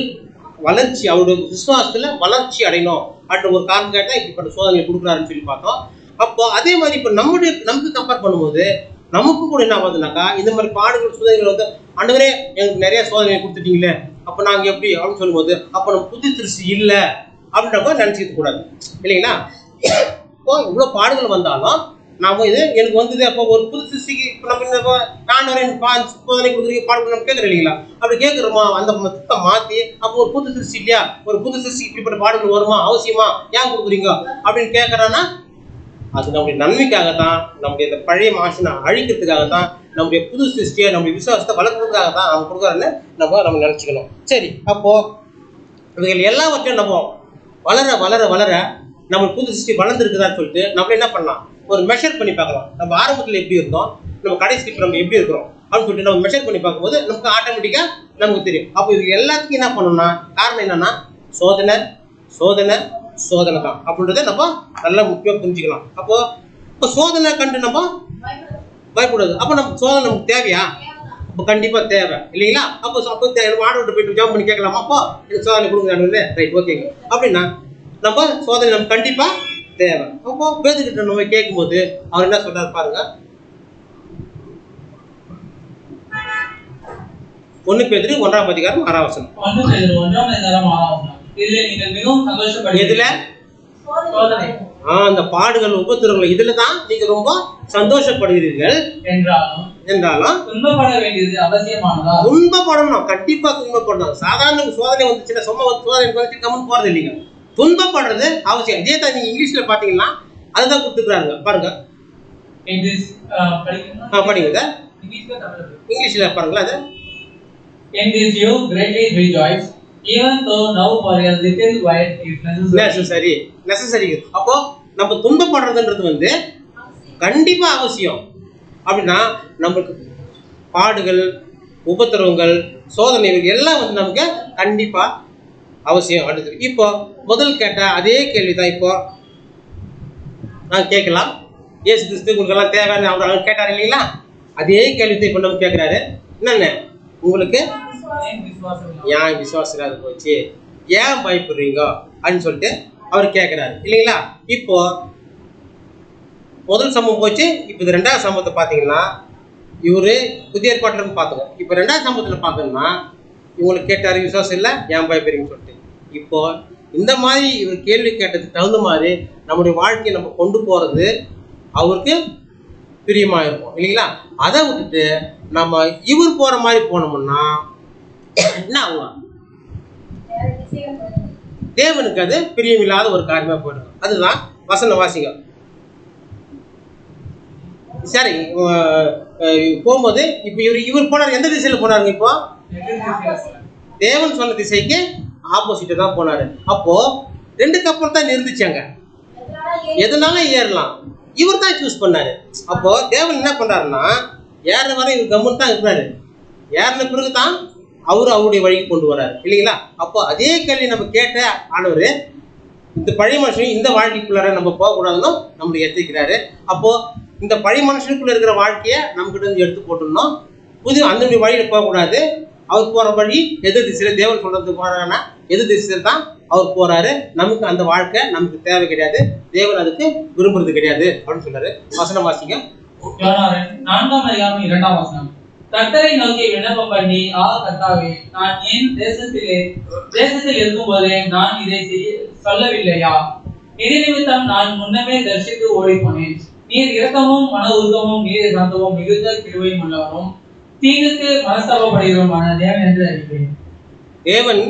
வளர்ச்சி அவருடைய விசுவாசத்துல வளர்ச்சி அடையணும் அப்படின்ற ஒரு காரணம் கேட்டா இப்படிப்பட்ட சோதனை கொடுக்குறாருன்னு சொல்லி பார்த்தோம். அப்போ அதே மாதிரி இப்போ நமக்கு கம்பேர் பண்ணும்போது நமக்கு கூட என்ன ஆகுதுனாக்கா இந்த மாதிரி பாடுகள் சோதனைகள் வந்து ஆண்டவரே எனக்கு நிறைய சோதனை கொடுத்துட்டீங்களே அப்போ நாங்கள் எப்படி அப்படின்னு சொல்லும்போது அப்போ நம்ம புது திருஷ்டி இல்லை அப்படின்றப்ப நினச்சிக்க கூடாது இல்லைங்களா? இப்போ இவ்வளோ பாடுகள் வந்தாலும் நாம இது எனக்கு வந்தது அப்போ ஒரு புது சிருஷ்டிக்கு இப்போ நம்ம ஆண்டவரே சோதனை கொடுக்குறீங்க பாடுகள் நம்ம கேட்குறோம் இல்லைங்களா? அப்படி கேட்குறோமா அந்த மொத்தத்தை மாற்றி அப்போ ஒரு புது சிருஷ்டி இல்லையா? ஒரு புது சிருஷ்டி இப்படிப்பட்ட பாடுகள் வருமா அவசியமா ஏன் கொடுக்குறீங்க அப்படின்னு கேட்குறான்னா அது நம்முடைய நன்மைக்காகத்தான், நம்முடைய இந்த பழைய மாசனை அழிக்கிறதுக்காகத்தான், நம்முடைய புது சிருஷ்டியை நம்முடைய விசுவாசத்தை வளர்க்கறதுக்காக தான் அவங்க கொடுக்குறாருன்னு நம்ம நினச்சிக்கணும். சரி, அப்போ இவர்கள் எல்லாவற்றையும் நம்ம வளர வளர வளர நம்ம புது சிருஷ்டி வளர்ந்துருக்குதான்னு சொல்லிட்டு நம்ம என்ன பண்ணலாம்? ஒரு மெஷர் பண்ணி பார்க்கலாம். நம்ம ஆரம்பத்தில் எப்படி இருந்தோம், நம்ம கடைசி இப்போ நம்ம எப்படி இருக்கிறோம் அப்படின்னு சொல்லிட்டு நம்ம மெஷர் பண்ணி பார்க்கும்போது நமக்கு ஆட்டோமேட்டிக்காக நமக்கு தெரியும். அப்போ இது எல்லாத்துக்கும் என்ன பண்ணணும்னா காரணம் என்னன்னா சோதனை சோதனை சோதனை தான் அப்படின்றத நம்ம நல்லா முக்கியம் புரிஞ்சுக்கலாம். இப்போ சோதனை கண்டு நம்ம பயப்படாது. அப்போ நம்ம சோதனை நமக்கு தேவையா? அப்போ கண்டிப்பா தேவை இல்லைங்களா? அப்போ மாடு விட்டு போயிட்டு ஜாம் பண்ணி கேட்கலாமா? அப்போ எனக்கு சோதனை கொடுங்க, ரைட் ஓகேங்க. அப்படின்னா நம்ம சோதனை நம்ம கண்டிப்பா தேவை. அப்போ பேதுகிட்ட நம்ம கேட்கும்போது அவர் என்ன சொல்றாரு பாருங்க. 1 பேதுரு 1ஆம் அதிகாரம் 6ஆம் வசனம். 1 பேதுரு 1ஆம் அதிகாரம் 6ஆம் வசனம். இதிலே நீங்கள் மிகவும் சந்தோஷப்படுவீர்கள். எதுல? சோதனை. அந்த பாடுகள் உபத்திரவங்கள் இதுல தான் நீங்க ரொம்ப சந்தோஷப்படுகிறீர்கள். என்றாலும் துன்பப்பட வேண்டியது அவசியமானதா? துன்பப்படணும், கண்டிப்பா துன்பப்படணும். சாதாரண சோதனை வந்துச்சுன்னா சும்மா சோதனை வந்து கம்மன் போறது இல்லைங்க. துன்பப்படுறது அவசியம். இதே தான் நீங்க இங்கிலீஷ்ல பாத்தீங்கன்னா அதுதான் கொடுத்துக்கிறாங்க பாருங்க. படிங்க இங்கிலீஷ்ல பாருங்களா. அது in this you greatly rejoice even though now for a little while is necessary. அப்போ நம்ம துன்பப்படுறதுன்றது வந்து கண்டிப்பா அவசியம். அப்படின்னா நமக்கு பாடுகள் உபத்திரவங்கள் சோதனைகள் எல்லாம் வந்து நமக்கு கண்டிப்பா அவசியம். அடுத்து இப்போ முதல் கேட்ட அதே கேள்விதான் இப்போ நான் கேட்கலாம். இயேசு கிறிஸ்து உங்களுக்கு எல்லாம் தேவைன்னு அவர் கேட்டார் இல்லைங்களா? அதே கேள்விதான் இப்போ நம்ம கேட்கிறாரு. என்னென்ன உங்களுக்கு ஏன் விசுவாசம் இல்லாத போச்சு, ஏன் பயப்படுறீங்க அப்படின்னு சொல்லிட்டு அவர் கேட்கிறாரு இல்லைங்களா? இப்போ முதல் சம்பவம் போச்சு. இப்போ இது 2ஆவது சம்பவத்தை பார்த்தீங்கன்னா இவரு புதிய ஏற்பாட்டில் பார்த்துங்க. இப்போ 2ஆவது சம்பவத்தில் பார்த்தோம்னா இவங்களுக்கு கேட்டாரு விசுவாசம் இல்லை ஏன் பயப்படுறீங்கன்னு சொல்லிட்டு. இப்போ இந்த மாதிரி இவர் கேள்வி கேட்டதுக்கு தகுந்த மாதிரி நம்முடைய வாழ்க்கையை நம்ம கொண்டு போறது அவருக்கு பிரியமா இருக்கும் இல்லைங்களா? அதை விட்டுட்டு நம்ம இவர் போற மாதிரி போனோம்னா என்ன ஆகும்? தேவனுக்கு அது பிரியமில்லாத ஒரு காரியமா போயிடும். அதுதான் வசன வாசிங்க. சரி, போகும்போது இப்ப இவர் போனார். எந்த திசையில போனாருங்க? இப்போ தேவன் சொன்ன திசைக்கு ஆப்போசிட் தான் போனாரு. அப்போ 2 கப்பல் தான் இருந்துச்சாங்க. எதனால ஏறலாம் இவர் தான் சூஸ் பண்ணாரு. அப்போ தேவன் என்ன பண்றாருன்னா ஏற வரை இவர் கம்மன் தான் இருக்கிறாரு. ஏறின பிறகு தான் அவருடைய வழிக்கு கொண்டு வராரு இல்லைங்களா? அப்போ அதே கேள்வி நம்ம கேட்ட ஆனவர் இந்த பழைய மனுஷன் இந்த வாழ்க்கைக்குள்ளார நம்ம போகக்கூடாதுன்னு நம்மளை எத்திக்கிறாரு. அப்போ இந்த பழைய மனுஷனுக்குள்ள இருக்கிற வாழ்க்கையை நம்ம கிட்ட இருந்து எடுத்து போட்டோம்னா புது அந்த வழியில போகக்கூடாது. அவர் போற வழி எதிர் திசையில தேவன் சொல்றது போறாங்கன்னா எதிர் திசையில தான் அவர் போறாரு. நமக்கு அந்த வாழ்க்கை நமக்கு தேவை கிடையாது, தேவன் அதுக்கு விரும்புறது கிடையாது அப்படின்னு சொல்றாரு. வசனம் வாசிங்க. 4ஆம் அதிகாரம் 2ஆம் வசனம். கர்த்தரை நோக்கி விண்ணப்பம் பண்ணி, கர்த்தாவே, நான் என் தேசத்தில் இருக்கும்போதே நான் இதை சொல்லவில்லையா? இது நிமித்தம் நான் முன்னமே தரிசித்து ஓடி போனேன். நீர் இரக்கமும் மன உருக்கமும் நீர் சாந்தமும் மிகுந்த கிருபையும் உள்ளவரும் தீங்குக்கு மனஸ்தாபப்படுகிறோமான தேவன் என்று அறிவேன். தேவன்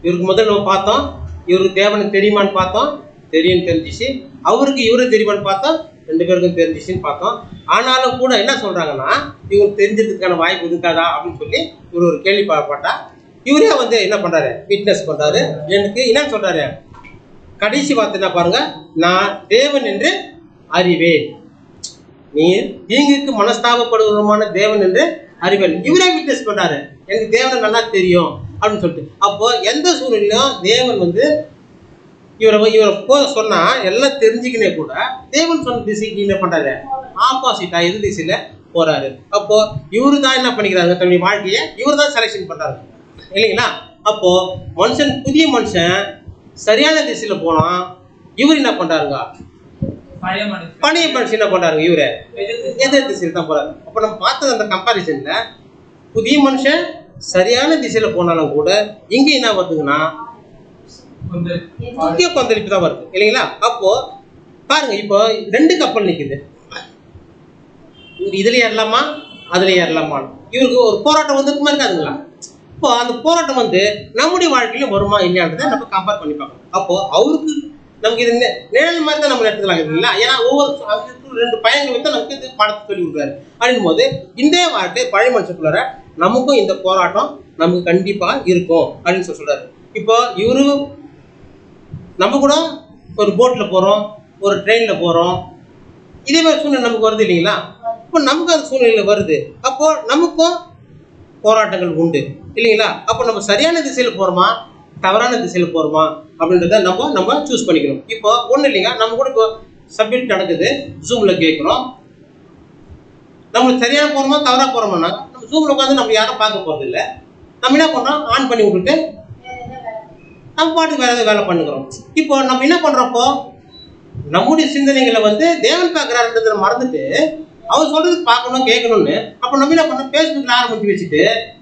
இவருக்கு முதல் நம்ம பார்த்தோம். இவருக்கு தேவனுக்கு தெரியுமான்னு பார்த்தோம், தெரியும் தெரிஞ்சிச்சு. அவருக்கு இவரு தெரியுமான்னு பார்த்தோம், 2 பேருக்கும் தெரிஞ்சிச்சுன்னு பார்த்தோம். ஆனாலும் கூட என்ன சொல்றாங்கன்னா இவருக்கு தெரிஞ்சதுக்கான வாய்ப்பு இருக்காதா அப்படின்னு சொல்லி இவர் ஒரு கேள்வி பாடப்பட்டா இவரே வந்து என்ன பண்றாரு, விட்னஸ் பண்றாரு. எனக்கு என்ன சொல்றாரு, கடைசி வார்த்தை என்ன பாருங்க, நான் தேவன் என்று அறிவேன். நீர் தீங்குக்கு மனஸ்தாபப்படுவதுமான தேவன் என்று அறிவேன். இவரே விட்னஸ் பண்றாரு, எனக்கு தேவனை நல்லா தெரியும் அப்படின்னு சொல்லிட்டு. அப்போ எந்த சூழ்நிலையும் தேவன் வந்து இவரை போக சொன்னா எல்லாம் தெரிஞ்சுக்கினே கூட தேவன் சொன்ன திசைக்கு என்ன பண்றாரு, ஆப்போசிட்டா எது திசையில போறாரு. அப்போ இவரு தான் என்ன பண்ணிக்கிறாங்க, தன்னுடைய வாழ்க்கையை இவர் தான் செலக்ஷன் பண்றாரு இல்லைங்களா? அப்போ மனுஷன் புதிய மனுஷன் சரியான திசையில போனா இவர் என்ன பண்றாருங்க, பழைய மனுஷன் என்ன பண்றாரு, இவரு எதிர் திசையில தான் போறாரு. அப்ப நம்ம பார்த்தது அந்த கம்பாரிசன்ல புதிய மனுஷன் சரியான திசையில போனாலும் கூட இங்க என்ன வருதுங்கன்னா முக்கிய கொந்தளிப்பு தான் வருது இல்லைங்களா? அப்போ பாருங்க, இப்போ 2 கப்பல் நிக்குது. இதுல ஏறலாமா அதுல ஏறலாமா, இவருக்கு ஒரு போராட்டம் வந்துருக்குமா இருக்காதுங்களா? இப்போ அந்த போராட்டம் வந்து நம்முடைய வாழ்க்கையில வருமா இல்லையான்றதை நம்ம கம்பேர் பண்ணி பார்க்கணும். அப்போ அவருக்கு நமக்கு இது நிழல் மாதிரி தான் நம்ம எடுத்துக்கலாம் இல்லைங்களா? ஏன்னா ஒவ்வொரு 2 பயன்கள் வந்து நமக்கு இது படத்தை சொல்லி கொடுக்குறாரு. அப்படின் போது இந்த வாழ்க்கை பழைய மனுஷக்குள்ளார நமக்கும் இந்த போராட்டம் நமக்கு கண்டிப்பா இருக்கும் அப்படின்னு சொல்றாரு. இப்போ இவரு நம்ம கூட ஒரு போட்ல போறோம், ஒரு ட்ரெயின்ல போறோம், இதே மாதிரி சூழ்நிலை நமக்கு வருது இல்லைங்களா? இப்போ நமக்கு அந்த சூழ்நிலை வருது. அப்போ நமக்கும் போராட்டங்கள் உண்டு இல்லைங்களா? அப்போ நம்ம சரியான திசையில போறோமா தவறான திசையில போறோமா அப்படின்றத நம்ம சூஸ் பண்ணிக்கணும். இப்போ ஒண்ணு இல்லைங்க, நம்ம கூட இப்போ சப்ஜெக்ட் நடக்குது, ஜூம்ல கேட்கிறோம், நம்ம சரியான போறோமா தவறா போறோம்னா நம்ம ஜூம்ல உட்காந்து நம்ம யாரும் பார்க்க போறது இல்லை. நம்ம என்ன பண்றோம், ஆன் பண்ணி விட்டுட்டு நம்ம பாட்டுக்கு வேற ஏதாவது வேலை பண்ணுகிறோம். இப்போ நம்ம என்ன பண்றப்போ நம்முடைய சிந்தனைகளை தேவன் பார்க்கிறாருன்றதை மறந்துட்டு அவர் சொல்றது பார்க்கணும் கேட்கணும்னு அப்போ நம்ம என்ன பண்ணோம், ஃபேஸ்புக்கில் ஆரம்பிச்சு வச்சுட்டு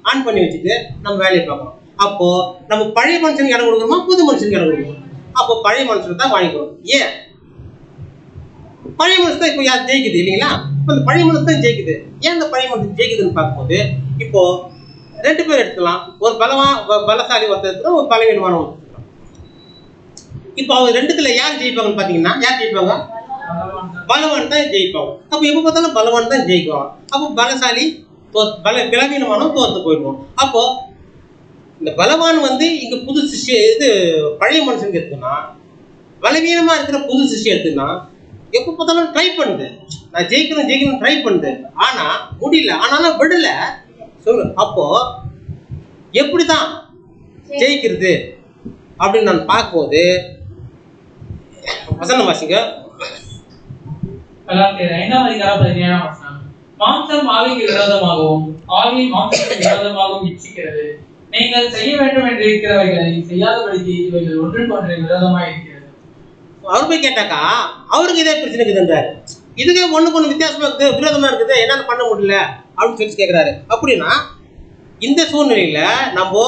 ஆன் பண்ணி வச்சுட்டு நம்ம வேலையை பார்க்கணும். அப்போ நம்ம பழைய மனுஷனுக்கு இடம் கொடுக்குறோமா, புது மனுஷனுக்கு இடம் கொடுக்கணும். அப்போ பழைய மனுஷனை தான் வாங்கிக்கிறோம். ஏன் பழைய மனுஷன் தான் இப்போ யார் ஜெயிக்குது இல்லைங்களா? இப்போ அந்த பழைய மனுஷன் தான் ஜெயிக்குது. ஏன் அந்த பழைய மனுஷன் ஜெயிக்குதுன்னு பார்க்கும்போது இப்போ 2 பேர் எடுத்துக்கலாம். ஒரு பலசாலி ஒருத்தர் எடுத்துக்கலாம், ஒரு பலவீனமான ஒருத்தர். இப்போ அவர் ரெண்டுத்துல யார் ஜெயிப்பாங்கன்னு பாத்தீங்கன்னா, யார் ஜெயிப்பாங்க? பலவான் தான் ஜெயிப்பாங்க. அப்போ எப்ப பார்த்தாலும் பலவான் தான் ஜெயிக்குவாங்க. அப்போ பலசாலி பலவீனமான தோத்து போயிடுவோம். அப்போ இந்த பலவான் இங்க புது சிஷ்ய இது பழைய மனுஷனுக்கு எடுத்துன்னா, பலவீனமா இருக்கிற புது சிஷ்யம் எடுத்துன்னா எப்ப பார்த்தாலும் ட்ரை பண்ணுது, நான் ஜெயிக்கணும் ட்ரை பண்ணுது. ஆனா முடியல, ஆனாலும் விடல சொல்லு. அப்போ எப்படிதான் ஜெயிக்கிறது அப்படின்னு நான் பார்க்கும்போது வசனம் வாசிங்க. மாம்சம் ஆவிக்கு விரோதமாகவும் ஆவி மாம்சத்துக்கு விரோதமாகவும் இச்சிக்கிறது. நீங்கள் செய்ய வேண்டும் என்று இருக்கிறவைகளை செய்யாதபடிக்கு இவைகள் ஒன்றுக்கொன்று விரோதமாக இருக்கிறது. அவர் போய் கேட்டாக்கா அவருக்கு இதே பிரச்சனை இருக்குதுன்றாரு. இதுக்கு ஒண்ணுக்கு ஒண்ணு வித்தியாசமா இருக்குது, விரோதமா இருக்குது, என்னால பண்ண முடியல அப்படின்னு சொல்லி கேட்கிறாரு. அப்படின்னா இந்த சூழ்நிலையில நம்ம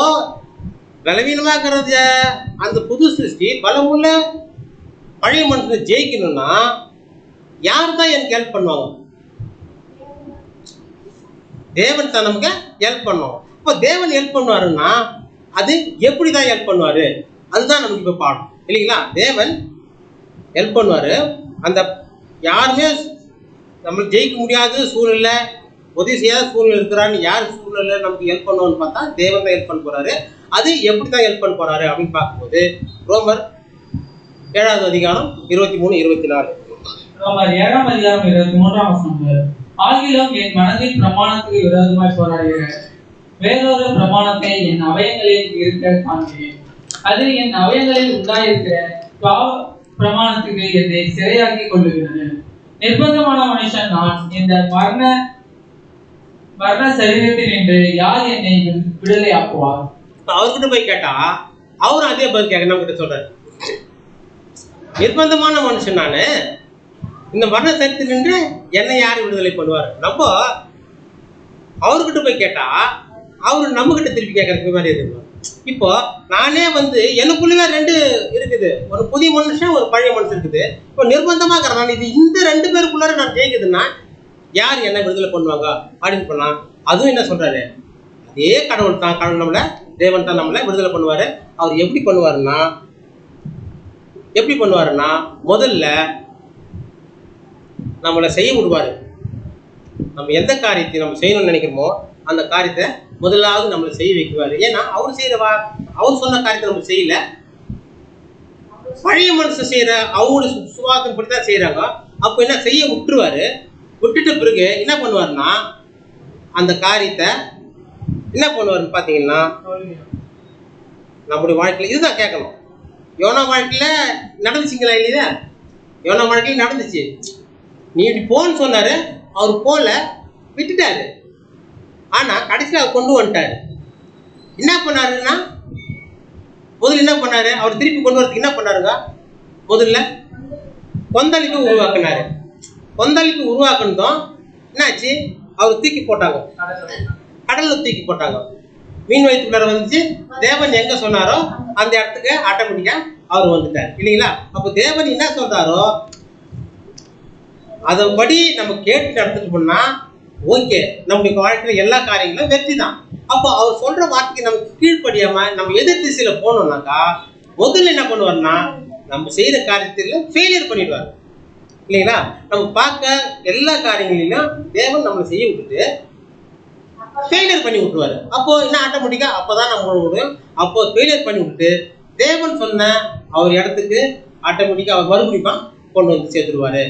பலவீனமா இருக்கிறது அந்த புது சிருஷ்டி பலமுள்ள பழைய மனுஷனை ஜெயிக்கணும்னா யார் தான் எனக்கு ஹெல்ப் பண்ணுவாங்க? தேவன் தான் நமக்கு ஹெல்ப் பண்ணுவோம். இப்போ தேவன் ஹெல்ப் பண்ணுவாருன்னா அது எப்படிதான் ஹெல்ப் பண்ணுவாரு, அதுதான் நமக்கு இப்போ பாடம் இல்லைங்களா? தேவன் ஹெல்ப் பண்ணுவாரு. அந்த யாருமே நம்மளுக்கு ஜெயிக்க முடியாத சூழ்நிலை, உதவி செய்யாத சூழ்நிலை இருக்கிறான்னு யார் சூழ்நிலை நமக்கு ஹெல்ப் பண்ணுவோம்னு பார்த்தா தேவன் தான் ஹெல்ப் பண்ண போறாரு. அது எப்படி தான் ஹெல்ப் பண்ண போறாரு அப்படின்னு பார்க்கும்போது ரோமர் 7வது அதிகாரம் 23, 24. ரோமர் 7ஆம் அதிகாரம் 23ஆம் வசனம். ஆகிலும் என் மனதின் பிரமாணத்துக்கு விரோதமாய் போராடுகிற வேறொரு பிரமாணத்தை என் அவயங்களில் இருக்க காண்கிறேன். அது என் அவயங்களில் உண்டாயிருக்கிற பாவ பிரமாணத்துக்கு என்னை சிறையாக்கி கொள்ளுகிறது. நிர்பந்தமான மனுஷன் நான், இந்த மரண சரீரத்தில் நின்று யார் என்னை விடுதலை ஆக்குவார்? அவர்கிட்ட போய் கேட்டா அவரும் அதே பதில் கேட்க நம்ம கிட்ட சொல்றாரு. நிர்பந்தமான மனுஷன் நானு, இந்த மரண சரீரத்தில் நின்று என்னை யார் விடுதலை பண்ணுவார்? நம்ம அவர்கிட்ட போய் கேட்டா அவரு நம்ம கிட்ட திருப்பி கேட்கறதுக்கு மாதிரி இருக்கு. இப்போ நானே எனக்குள்ளவே 2 இருக்குது, ஒரு புதிய மனுஷன் ஒரு பழைய மனுஷன் இருக்குது. இப்போ நிர்பந்தமா இருக்கிறேன், இது இந்த 2 பேருக்குள்ளார நான் ஜெயிக்குதுன்னா யார் என்ன விடுதலை பண்ணுவாங்க அப்படின்னு பண்ணா அதுவும் என்ன சொல்றாரு, அதே கடவுள் தான், கடவுள் நம்மள தேவன் தான் நம்மளை விடுதலை பண்ணுவாரு. அவர் எப்படி பண்ணுவாருன்னா முதல்ல நம்மளை செய்ய விடுவாரு. நம்ம எந்த காரியத்தை நம்ம செய்யணும்னு நினைக்கிறோமோ அந்த காரியத்தை முதலாவது நம்மளை செய்ய வைக்குவாரு. ஏன்னா அவர் சொன்ன காரியத்தை நம்ம செய்யல, பழைய மனுஷன் செய்யற அவங்களுடைய சுவாசம் படித்தான் செய்யறாங்க. அப்போ என்ன செய்ய விட்டுருவாரு. விட்டுட்ட பிறகு என்ன பண்ணுவாருன்னா அந்த காரியத்தை என்ன பண்ணுவாருன்னு பார்த்தீங்கன்னா நம்முடைய வாழ்க்கையில் இதுதான் கேட்கணும். யோனா வாழ்க்கையில நடந்துச்சுங்களா இல்லையா? யோனா வாழ்க்கையில் நடந்துச்சு. நீ இப்படி போன்னு சொன்னாரு, அவர் போல விட்டுட்டாரு. ஆனா கடைசியில் அவர் கொண்டு வந்துட்டாரு. என்ன பண்ணாருன்னா முதல்ல என்ன பண்ணாரு, அவர் திருப்பி கொண்டு வரதுக்கு என்ன பண்ணாருங்க, முதல்ல கொந்தளிப்பு உருவாக்குனாரு. கொந்தளிப்பு உருவாக்குனதும் என்னாச்சு, அவர் தூக்கி போட்டாங்க, கடல்ல தூக்கி போட்டாங்க. மீன் வயிற்றுக்குள்ளார வந்துச்சு. தேவன் எங்க சொன்னாரோ அந்த இடத்துக்கு ஆட்டோமேட்டிக்கா அவர் வந்துட்டார் இல்லைங்களா? அப்போ தேவன் என்ன சொல்றாரோ அதன்படி நம்ம கேட்டு நடந்துட்டு போனா ஓகே, நம்முடைய வாழ்க்கையில எல்லா காரியங்களும் வெற்றி தான். அப்போ அவர் சொல்ற வார்த்தைக்கு நமக்கு கீழ்ப்படியாம நம்ம எதிர் திசையில போனோம்னாக்கா முதல்ல என்ன பண்ணுவார்னா நம்ம செய்யற காரியத்துல ஃபெயிலியர் பண்ணிடுவார் இல்லைங்களா? நம்ம பார்க்க எல்லா காரியங்களிலும் தேவன் நம்மளை செய்ய விட்டுட்டு ஃபெயிலியர் பண்ணி விட்டுருவாரு. அப்போ என்ன ஆட்டோமேட்டிக்கா அப்போதான் நம்ம முடியும். அப்போ ஃபெயிலியர் பண்ணி விட்டு தேவன் சொன்ன அவர் இடத்துக்கு ஆட்டோமேட்டிக்கா அவர் மறுபடியும் கொண்டு வந்து சேர்த்துருவாரு.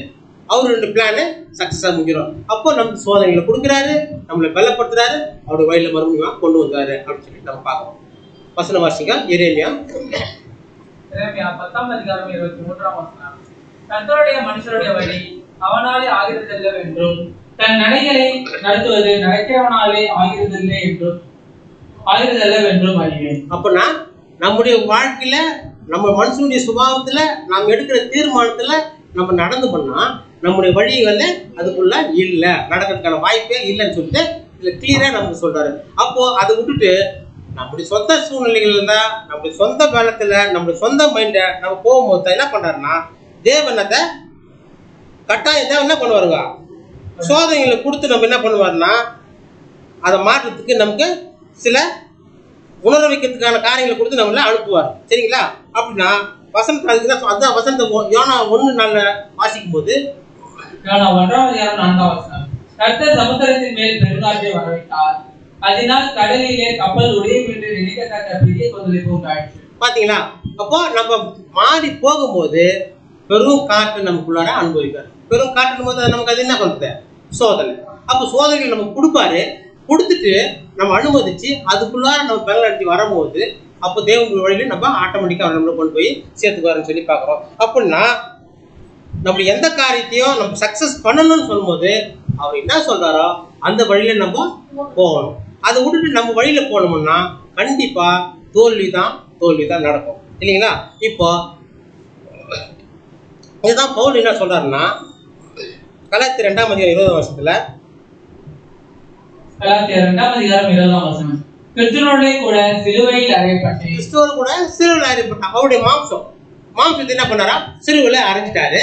அவர் 2 பிளானு சக்சஸா முடிக்கிறோம். அப்போ நமக்கு சோதனைகளை கொடுக்குறாரு, நம்மளை பலப்படுத்துறாரு, அவருடைய வழியில மறுபடியும் கொண்டு வந்தாரு அப்படின்னு சொல்லிட்டு நம்ம பார்க்கணும். வசன வாசிங்க. எரேமியா 10ஆம் அதிகாரம் 23ஆம் வசனம். கர்த்தருடைய மனுஷருடைய வழி அவனாலே ஆகிறதல்ல என்றும் தன் நடைகளை நடத்துவது நடக்கிறவனாலே ஆகிறதல்ல என்றும் அறிவேன். அப்பனா நம்முடைய வாழ்க்கையில நம்ம மனுஷனுடைய சுபாவத்துல நாம் எடுக்கிற தீர்மானத்துல நம்ம நடந்து பண்ணா நம்முடைய வழிகள்ல அதுக்குள்ள இல்ல நடக்கிறதுக்கான வாய்ப்பே இல்லைன்னு சொல்லிட்டு இதுல கிளியரா நமக்கு சொல்றாரு. அப்போ அதை விட்டுட்டு நம்முடைய சொந்த சூழ்நிலைகள்ல தான் நம்முடைய சொந்த பலத்துல நம்முடைய சொந்த மைண்ட நம்ம போகும்போது என்ன பண்றாருன்னா தேவன் அதை கட்டாயம் தேவன் என்ன பண்ணுவாருங்க சோதனைகளை கொடுத்து நம்ம என்ன பண்ணுவாருன்னா அதை மாற்றத்துக்கு நமக்கு சில உணர வைக்கிறதுக்கான காரியங்களை கொடுத்து நம்மள அனுப்புவார். சரிங்களா? அப்படின்னா வசனத்தை அதுதான் வசனத்தை யோனா 1:4 வாசிக்கும் போது யோனா 1:4 கர்த்தர் சமுத்திரத்தின் மேல் பெருங்காற்றை வரவைத்தார், அதனால் கடலிலே கப்பல் உடையும் என்று நினைக்கத்தக்க பெரிய கொந்தளிப்பு உண்டாயிற்று. பாத்தீங்களா? அப்போ நம்ம மாறி போகும்போது பெரும் காற்று நமக்குள்ளார அனுபவிக்காரு. பெரும் காற்று போது நமக்கு அது என்ன பண்ணுறது சோதனை. அப்போ சோதனைகள் நமக்கு கொடுப்பாரு. கொடுத்துட்டு நம்ம அனுமதிச்சு அதுக்குள்ளார நம்ம பலன் அடிச்சு வரும்போது அப்போ தேவனுடைய வழியில நம்ம ஆட்டோமேட்டிக்காக நம்மளை கொண்டு போய் சேர்த்துக்குவாருன்னு சொல்லி பார்க்குறோம். அப்படின்னா நம்ம எந்த காரியத்தையும் நம்ம சக்ஸஸ் பண்ணணும்னு சொல்லும்போது அவர் என்ன சொல்றாரோ அந்த வழியில நம்ம போகணும். அதை விட்டுட்டு நம்ம வழியில போனோம்னா கண்டிப்பா தோல்வி தான் நடக்கும் இல்லைங்களா? இப்போ இதுதான் பவுல் என்ன சொல்றாருன்னா கலாத்தியர் 2:20 கிறிஸ்துவோடு கூட சிலுவையில் அறையப்பட்டான். அவருடைய மாம்சத்தை என்ன பண்ணாரா சிலுவையில அரைஞ்சிட்டாரு.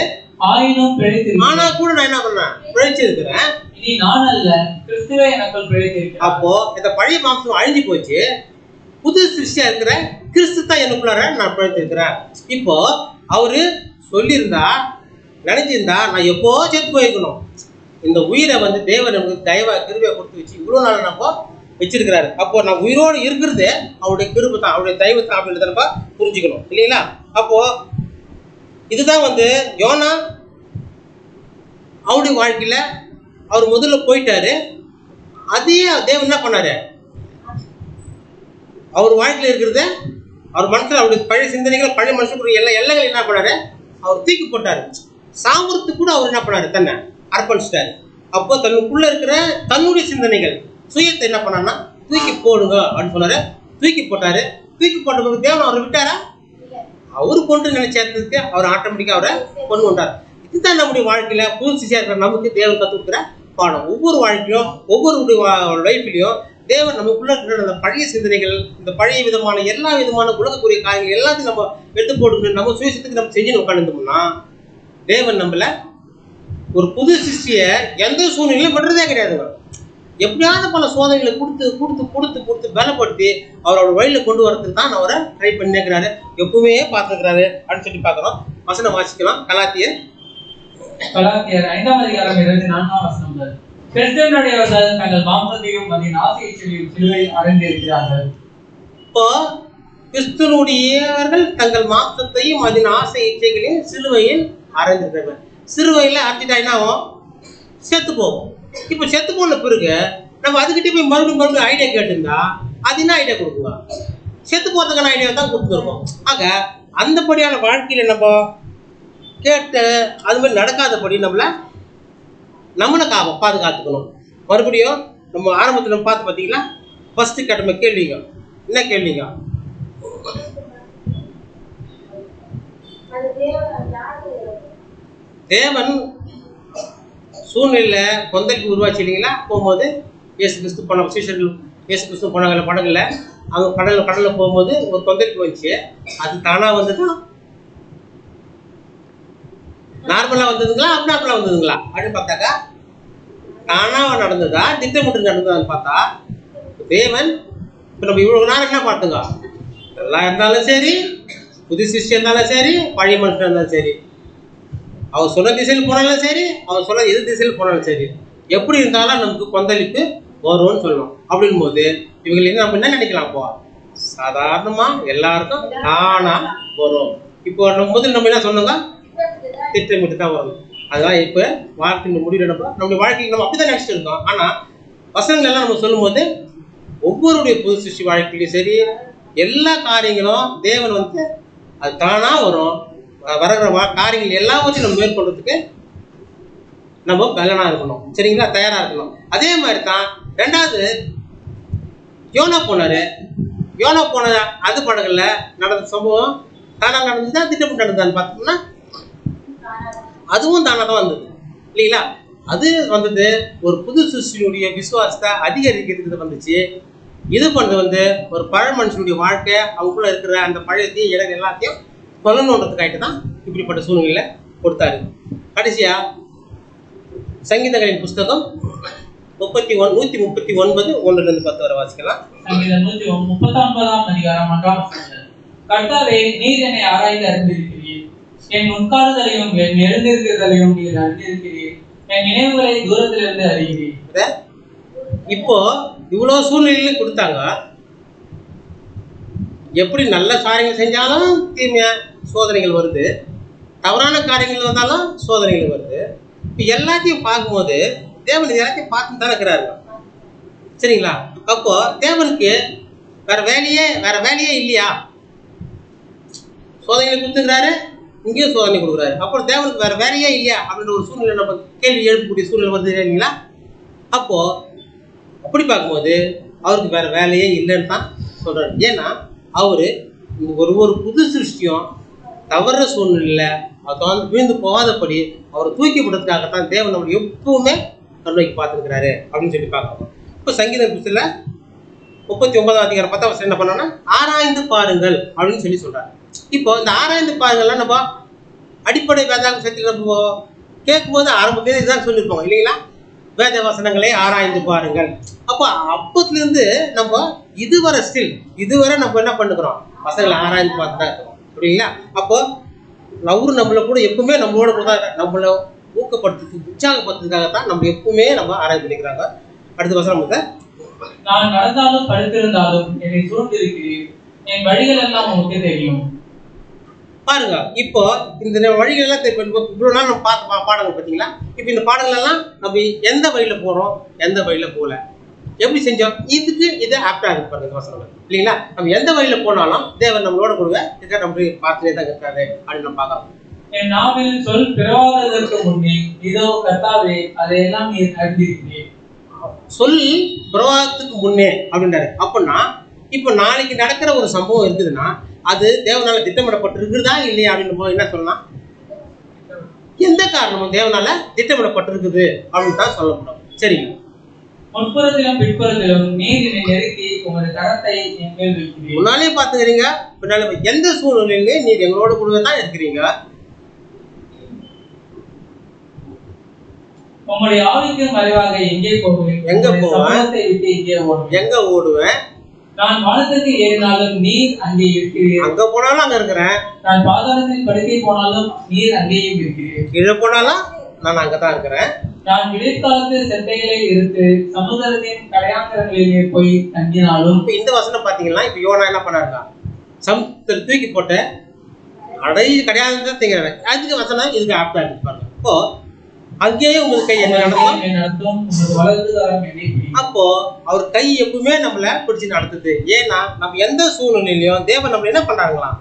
ஆனா கூட நான் என்ன பண்ணேன் பிழைச்சிருக்கிறேன். அப்போ இந்த பழைய மாம்சம் அழிஞ்சு போச்சு. புது சிருஷ்டியா இருக்கிற கிறிஸ்து தான் எனக்குள்ளார நான் பிழைச்சிருக்கிறேன். இப்போ அவரு சொல்லியிருந்தா நினைச்சிருந்தா நான் எப்போ செத்து போயிருக்கணும். இந்த உயிரை தேவன் நமக்கு தயவா கிருபையை கொடுத்து வச்சு இவ்வளவு நாள் நம்ம வச்சிருக்கிறாரு. அப்போ நான் உயிரோடு இருக்கிறது அவருடைய கிருபை தான், அவருடைய தயவு தான் அப்படின்றத நம்ம புரிஞ்சுக்கணும் இல்லைங்களா? அப்போ இதுதான் யோனா அவருடைய வாழ்க்கையில அவர் முதல்ல போயிட்டாரு. அதையே தேவன் என்ன பண்ணாரு அவர் வாழ்க்கையில இருக்கிறத அவர் மனசுல அவருடைய பழைய சிந்தனைகள் பழைய மனுஷனுடைய எல்லா எல்லைகள் என்ன பண்ணாரு அவர் தூக்கி போட்டாரு. சாமர்த்துக்கு கூட அவர் என்ன பண்ணாரு தன்னை அர்ப்பணிச்சிட்டாரு. அப்போ தன்னுக்குள்ள இருக்கிற தன்னுடைய சிந்தனைகள் சுயத்தை என்ன பண்ணாருன்னா தூக்கி போடுங்க அப்படின்னு சொன்னாரு. தூக்கி போட்டாரு. தூக்கி போட்ட பிறகு தேவன் அவரை விட்டாரா? அவரு கொண்டு நினைச்சதுக்கு அவர் ஆட்டோமேட்டிக்கா அவரை கொண்டு வந்தார். இதுதான் நம்முடைய வாழ்க்கையில புது சிஷியா இருக்கிற நமக்கு தேவன் கற்றுக் கொடுக்குற பாடம். ஒவ்வொரு வாழ்க்கையிலும் ஒவ்வொரு லைஃப்லையும் தேவன் நமக்குள்ள இருக்கிற அந்த பழைய சிந்தனைகள் இந்த பழைய விதமான எல்லா விதமான உலகக்கூடிய காரியங்கள் எல்லாத்தையும் நம்ம எடுத்து போட்டு நம்ம சுயசத்துக்கு நம்ம செஞ்சு உட்காந்துட்டோம்னா தேவன் நம்மள ஒரு புது சிருஷ்டிய எந்த சூழ்நிலையிலும் விடுறதே கிடையாதுங்க. எப்படியாவது பல சோதனைகளை கொடுத்து கொடுத்து கொடுத்து கொடுத்து பலப்படுத்தி அவரோட வழியில கொண்டு வரதுக்கு தான் அவரை ட்ரை பண்ணிக்கிறாரு. எப்பவுமே பார்த்துக்கிறாரு அப்படின்னு சொல்லி பார்க்குறோம். வசனம் வாசிக்கலாம். கலாத்தியர் 5:24 கிறிஸ்துவனுடையவர்கள் தங்கள் மாம்சத்தையும் அதன் ஆசையையும் சிலுவையில் அடைந்திருக்கிறார்கள். இப்போ கிறிஸ்துவனுடையவர்கள் தங்கள் மாம்சத்தையும் அதன் ஆசை இச்சைகளையும் சிலுவையில் அடைந்திருக்கிறார்கள். சிலுவையில் அரைஞ்சிட்டா என்ன ஆகும்? செத்து போகும். இப்போ செத்து போன பிறகு நம்ம அதுக்கிட்டே போய் மறுபடியும் ஐடியா கேட்டிருந்தா அது என்ன ஐடியா கொடுக்குங்க? செத்து போகிறதுக்கான ஐடியா தான் கொடுத்துருக்கோம். ஆக அந்தபடியான வாழ்க்கையில நம்ம கேட்டு அது மாதிரி நடக்காதபடி நம்மளை பாதுகாத்துக்கணும். மறுபடியும் நம்ம ஆரம்பத்தில் நம்ம பார்த்து பார்த்தீங்களா ஃபர்ஸ்ட் கேட்ட கேள்விங்க என்ன கேள்விங்க? தேவன் சூழ்நிலையில கொந்தளிப்பு உருவாச்சு இல்லைங்களா? போகும்போது இயேசு கிறிஸ்து போன சீஷர்கள் இயேசு கிறிஸ்து போனாங்கல்ல படகுல, அவங்க கடல்ல போகும்போது ஒரு கொந்தளிப்பு வந்துச்சு. அது தானா வந்துதான் நார்மலா வந்ததுங்களா அப்நார்மலா வந்ததுங்களா அப்படின்னு பார்த்தாக்கா தானா நடந்ததா திட்டமிட்டு நடந்ததான்னு பார்த்தா தேவன் இப்போ நம்ம இவ்வளவு நேரம் என்ன பார்த்துங்க எல்லாம் இருந்தாலும் சரி புது சிஷ்யம் இருந்தாலும் சரி பழைய மனுஷன் இருந்தாலும் சரி அவர் சொன்ன திசையில் போனாலும் சரி அவர் சொன்ன எது திசையில் போனாலும் சரி எப்படி இருந்தாலும் நமக்கு கொந்தளிப்பு வரும்னு சொல்லணும். அப்படின் போது இவங்க நம்ம என்ன நினைக்கலாம்? அப்போ சாதாரணமா எல்லாருக்கும் தானா வரும். இப்போ முதல்ல நம்ம என்ன சொன்னோங்க திட்டமிட்டு தான் வரணும். அதெல்லாம் இப்போ வாழ்க்கை முடிவு நம்முடைய வாழ்க்கைக்கு நம்ம அப்படிதான் நினைச்சிட்டு இருக்கோம். ஆனா வசனங்கள் எல்லாம் நம்ம சொல்லும் போது ஒவ்வொருடைய புது சிருஷ்டி வாழ்க்கையிலும் சரி எல்லா காரியங்களும் தேவன் அது தானா வரும். வர காரியங்கள் எல்லாவற்றையும் நம்ம மேற்கொள்றதுக்கு நம்ம பலனா இருக்கணும். சரிங்களா? தயாரா இருக்கணும். அதே மாதிரி தான் ரெண்டாவது யோனா போனாரு. யோனா போன அது படகுல நடந்த சம்பவம் தானா நடந்துச்சா திட்டமிட்டு நடந்தான்னு பார்த்தோம்னா அதுவும் தானா தான் வந்தது இல்லைங்களா? அது வந்தது ஒரு புது சிருஷ்டியுடைய விசுவாசத்தை அதிகரிக்கிறதுக்கு வந்துச்சு. இது பண்ணது ஒரு பழ மனுஷனுடைய வாழ்க்கை அவங்களுக்குள்ள இருக்கிற அந்த பழையத்தையும் இடம் எல்லாத்தையும் கொல்லணுன்றதுக்காயிட்டு தான் இப்படிப்பட்ட சூழ்நிலையில கொடுத்தாரு. கடைசியா சங்கீதங்களின் புஸ்தகம் 139 1-10 வரை வாசிக்கலாம். சங்கீதம் 139 அதிகாரம் 1ஆம் வசனம். கர்த்தாவே, நீர் என்னை ஆராய்ந்து அறிந்திருக்கிறீர். என் முன்காலங்களையும் என் எழுந்திருக்கிறதையும் நீர் அறிந்திருக்கிறீர். என் நினைவுகளை தூரத்திலிருந்து அறிகிறீர். இப்போ இவ்வளவு சூழ்நிலையிலும் கொடுத்தாங்க. எப்படி நல்ல காரியங்கள் செஞ்சாலும் தீமையா சோதனைகள் வருது, தவறான காரியங்கள் வந்தாலும் சோதனைகள் வருது. இப்போ எல்லாத்தையும் பார்க்கும்போது தேவன் எல்லாத்தையும் பார்த்து தான் இருக்கிறாரு. சரிங்களா? அப்போ தேவனுக்கு வேற வேலையே இல்லையா? சோதனைகளை கொடுத்துக்கிறாரு, இங்கேயும் சோதனை கொடுக்குறாரு. அப்புறம் தேவனுக்கு வேற வேலையே இல்லையா அப்படின்ற ஒரு சூழ்நிலை நம்ம கேள்வி எழுப்பக்கூடிய சூழ்நிலை வருது இல்லைங்களா? அப்போ அப்படி பார்க்கும்போது அவருக்கு வேற வேலையே இல்லைன்னு தான் சொல்றாரு. ஏன்னா அவரு ஒரு புது சிருஷ்டியும் தவற சூழ்நிலை அதை வீழ்ந்து போகாதபடி அவரை தூக்கி விடுறதுக்காகத்தான் தேவன் நம்ம எப்பவுமே கண்ணோக்கி பார்த்துருக்கிறாரு அப்படின்னு சொல்லி பார்க்கணும். இப்போ சங்கீத புத்தகத்துல 39 அதிகாரம் 10 வசனம் என்ன பண்ணோம்னா ஆராய்ந்து பாருங்கள் அப்படின்னு சொல்லி சொல்றாரு. இப்போ இந்த ஆராய்ந்து பாருங்கள்லாம் நம்ம அடிப்படை வேதாகமத்தில் நம்ம கேட்கும்போது ஆரம்பத்திலே இதுதான் சொல்லியிருப்போம் இல்லைங்களா? வேத வசனங்களை ஆராய்ந்து பாருங்கள். அப்போ அப்பத்துலேருந்து நம்ம இதுவரை நம்ம என்ன பண்ணுக்கிறோம்? வசனங்களை ஆராய்ந்து பார்த்து தான் இருக்கிறோம் அப்படிங்களா? அப்போ அவரு நம்மளை கூட எப்பவுமே நம்மளோட கூட நம்மளை ஊக்கப்படுத்துறதுக்கு உற்சாகப்படுத்துறதுக்காகத்தான் நம்ம எப்பவுமே நம்ம ஆராய்ந்து பண்ணிக்கிறாங்க. அடுத்த வசனம், நான் நடந்தாலும் படுத்திருந்தாலும் என்னை சூழ்ந்திருக்கிறீர். என் வழிகள் எல்லாம் உங்களுக்கு தெரியும். பாருங்க, இப்போ இந்த வழிகள் எல்லாம் இவ்வளவு நாள் நம்ம பார்த்த பாடங்கள் பார்த்தீங்களா? இப்போ இந்த பாடங்கள் எல்லாம் நம்ம எந்த வழியில போறோம், எந்த வழியில போகல, எப்படி செஞ்சோம், இதுக்கு இதை ஆப்டா இருக்கு பாருங்க வசனங்கள் இல்லைங்களா? நம்ம எந்த வழியில போனாலும் தேவன் நம்மளோட கொடுங்க இதை நம்ம பார்த்துட்டே தான் இருக்காரு அப்படின்னு நம்ம பார்க்கலாம். என் நாவில் சொல் பிறவாததற்கு முன்னே இதோ கர்த்தாவே அதையெல்லாம் நீர் அறிந்திருக்கிறீர். சொல் பிரவாகத்துக்கு முன்னே அப்படின்றாரு. அப்படின்னா இப்போ நாளைக்கு நடக்கிற ஒரு சம்பவம் இருக்குதுன்னா அது தேவனால திட்டமிடப்பட்டிருக்குதா இல்லையா அப்படின்னு என்ன சொல்லலாம்? எந்த காரணமும் தேவனால திட்டமிடப்பட்டிருக்குது அப்படின்னு தான் சொல்லப்படும். சரிங்க. முன்புறத்திலும் பின்புறத்திலும் நீர் என்னை நெருக்கி உமது கரத்தை என் மேல் வைக்கிறீர். முன்னாலே பார்த்துக்கிறீங்க, பின்னாலே எந்த சூழ்நிலையிலே நீர் எங்களோட கூட தான் இருக்கிறீங்க. உங்களுடைய ஆவிக்கு மறைவாக எங்கே போவேன்? எங்க போவேன்? எங்க ஓடுவேன்? நான் வானத்துக்கு ஏறினாலும் நீர் அங்கே இருக்கிறீர். அங்க போனாலும் அங்க இருக்கிறேன். நான் பாதாளத்தில் படுக்கை போனாலும் நீர் அங்கேயும் இருக்கிறீர். கீழே போனாலும் நான் அங்கதான் இருக்கிறேன். நான் விடைக்காலத்து செட்டைகளை எடுத்து சமுதிரத்தின் கடையாந்தரங்களிலே போய் தங்கினாலும். இந்த வசனம் பாத்தீங்கன்னா இப்ப யோனா என்ன பண்ணாருங்க, சமுத்திரம் தூக்கி போட்ட அடை கடையாந்தம் திங்கிறாரு. அதுக்கு வசனம் இதுக்கு ஆப்டா இருக்கு பாருங்க. இப்போ அங்கேயே உங்களுக்கு கை என்ன நடத்தும்? அப்போ அவர் கை எப்பவுமே நம்மள பிடிச்சு நடத்துது. ஏன்னா நம்ம எந்த சூழ்நிலையிலையும் தேவன் நம்மள என்ன பண்றாங்களாம்,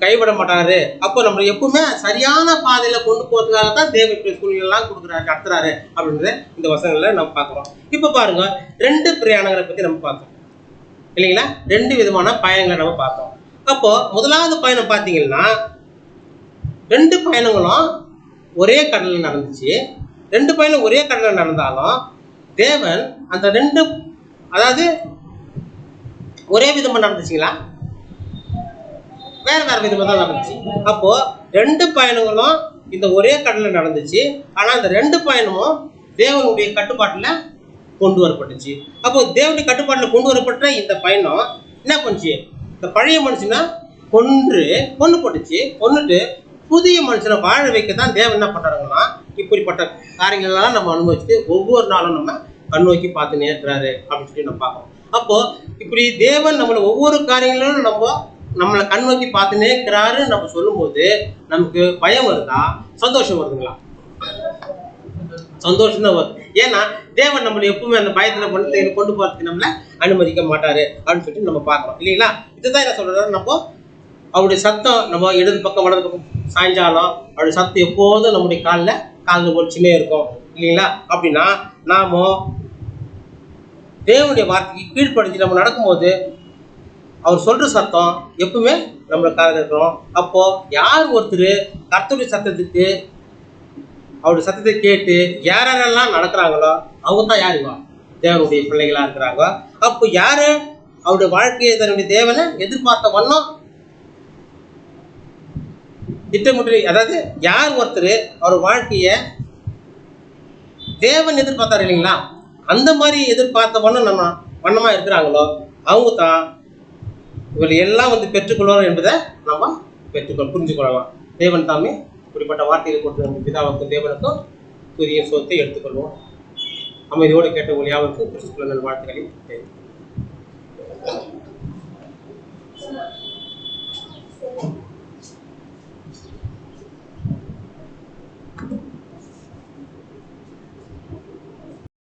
கைவிட மாட்டாரு. அப்போ நம்ம எப்பவுமே சரியான பாதையில கொண்டு போறதுக்காகத்தான் தேவன் இப்படி சூழ்நிலை எல்லாம் கொடுக்குறாரு, நடத்துறாரு அப்படின்றத இந்த வசனங்களை நம்ம பார்க்கிறோம். இப்ப பாருங்க, 2 பிரயாணங்களை பத்தி நம்ம பார்த்தோம் இல்லைங்களா? 2 விதமான பயணங்களை நம்ம பார்த்தோம். அப்போ முதலாவது பயணம் பார்த்தீங்கன்னா 2 பயணங்களும் ஒரே கடலில் நடந்துச்சு. 2 பயணம் ஒரே கடலில் நடந்தாலும் தேவன் அந்த 2 அதாவது ஒரே விதமா நடந்துச்சுங்களா? வேற விதமா தான் நடந்துச்சு. அப்போ 2 பயணங்களும் இந்த ஒரே கடலில் நடந்துச்சு. ஆனா இந்த 2 பயணமும் தேவனுடைய கட்டுப்பாட்டுல கொண்டு வரப்பட்டுச்சு. அப்போ தேவனுடைய கட்டுப்பாட்டுல கொண்டு வரப்பட்ட இந்த பயணம் என்ன பண்ணுச்சு, இந்த பழைய மனுஷனை கொண்டு போட்டுச்சு. கொண்டுட்டு புதிய மனுஷனை வாழ வைக்க தான் தேவன் என்ன பண்றாங்கன்னா இப்படிப்பட்ட காரியங்கள் எல்லாம் நம்ம அனுபவிச்சுட்டு ஒவ்வொரு நாளும் நம்ம கண்ணோக்கி பார்த்துனே இருக்கிறாரு அப்படின்னு சொல்லி நம்ம பார்க்கணும். அப்போ இப்படி தேவன் நம்மளை ஒவ்வொரு காரியங்களும் நம்மளை கண்ணோக்கி பார்த்துனே இருக்கிறாருன்னு நம்ம சொல்லும் போது நமக்கு பயம் வருதா, சந்தோஷம் வருதுங்களா? சந்தோஷம் தான் வருது. ஏன்னா தேவன் நம்மளை எப்பவுமே அந்த பயத்துல கொண்டு போறதுக்கு நம்மள அனுமதிக்க மாட்டாரு அப்படின்னு சொல்லிட்டு நம்ம பார்க்கறோம் இல்லைங்களா? இதுதான் என்ன சொல்றாரு, நம்ம அவருடைய சத்தம் நம்ம இடது பக்கம் வலது பக்கம் சாய்ஞ்சாலும் அவருடைய சத்தம் எப்போதும் நம்முடைய காலில் ஒழிச்சுனே இருக்கும் இல்லைங்களா? அப்படின்னா நாம தேவனுடைய வார்த்தைக்கு கீழ்ப்படுத்தி நம்ம நடக்கும்போது அவர் சொல்ற சத்தம் எப்பவுமே நம்மளை காதில் இருக்கிறோம். அப்போ யார் ஒருத்தர் கர்த்தருடைய சத்தத்துக்கு அவருடைய சத்தத்தை கேட்டு யாரெல்லாம் நடக்கிறாங்களோ அவங்க தான் யாருவா தேவனுடைய பிள்ளைகளா இருக்கிறாங்க. அப்போ யாரு அவருடைய வாழ்க்கையை தன்னுடைய தேவனை எதிர்பார்த்த வண்ணம் திட்டமிட்டு, அதாவது யார் ஒருத்தர் அவர் வாழ்க்கைய தேவன் எதிர்பார்த்தாரு இல்லைங்களா, அந்த மாதிரி எதிர்பார்த்த வண்ணமா இருக்கிறாங்களோ அவங்க தான் இவர்கள் எல்லாம் பெற்றுக்கொள்ளணும் என்பதை நம்ம புரிஞ்சுக்கொள்ளலாம். தேவன் தாமே இப்படிப்பட்ட வார்த்தைகளை கொடுத்து பிதாவுக்கும் தேவனுக்கும் புதிய சொத்தை எடுத்துக்கொள்வோம். அமைதியோடு கேட்ட உங்கள் யாவருக்கும் கிறிஸ்துவுக்குள் நல் வாழ்த்துக்களை தெரிவித்துக்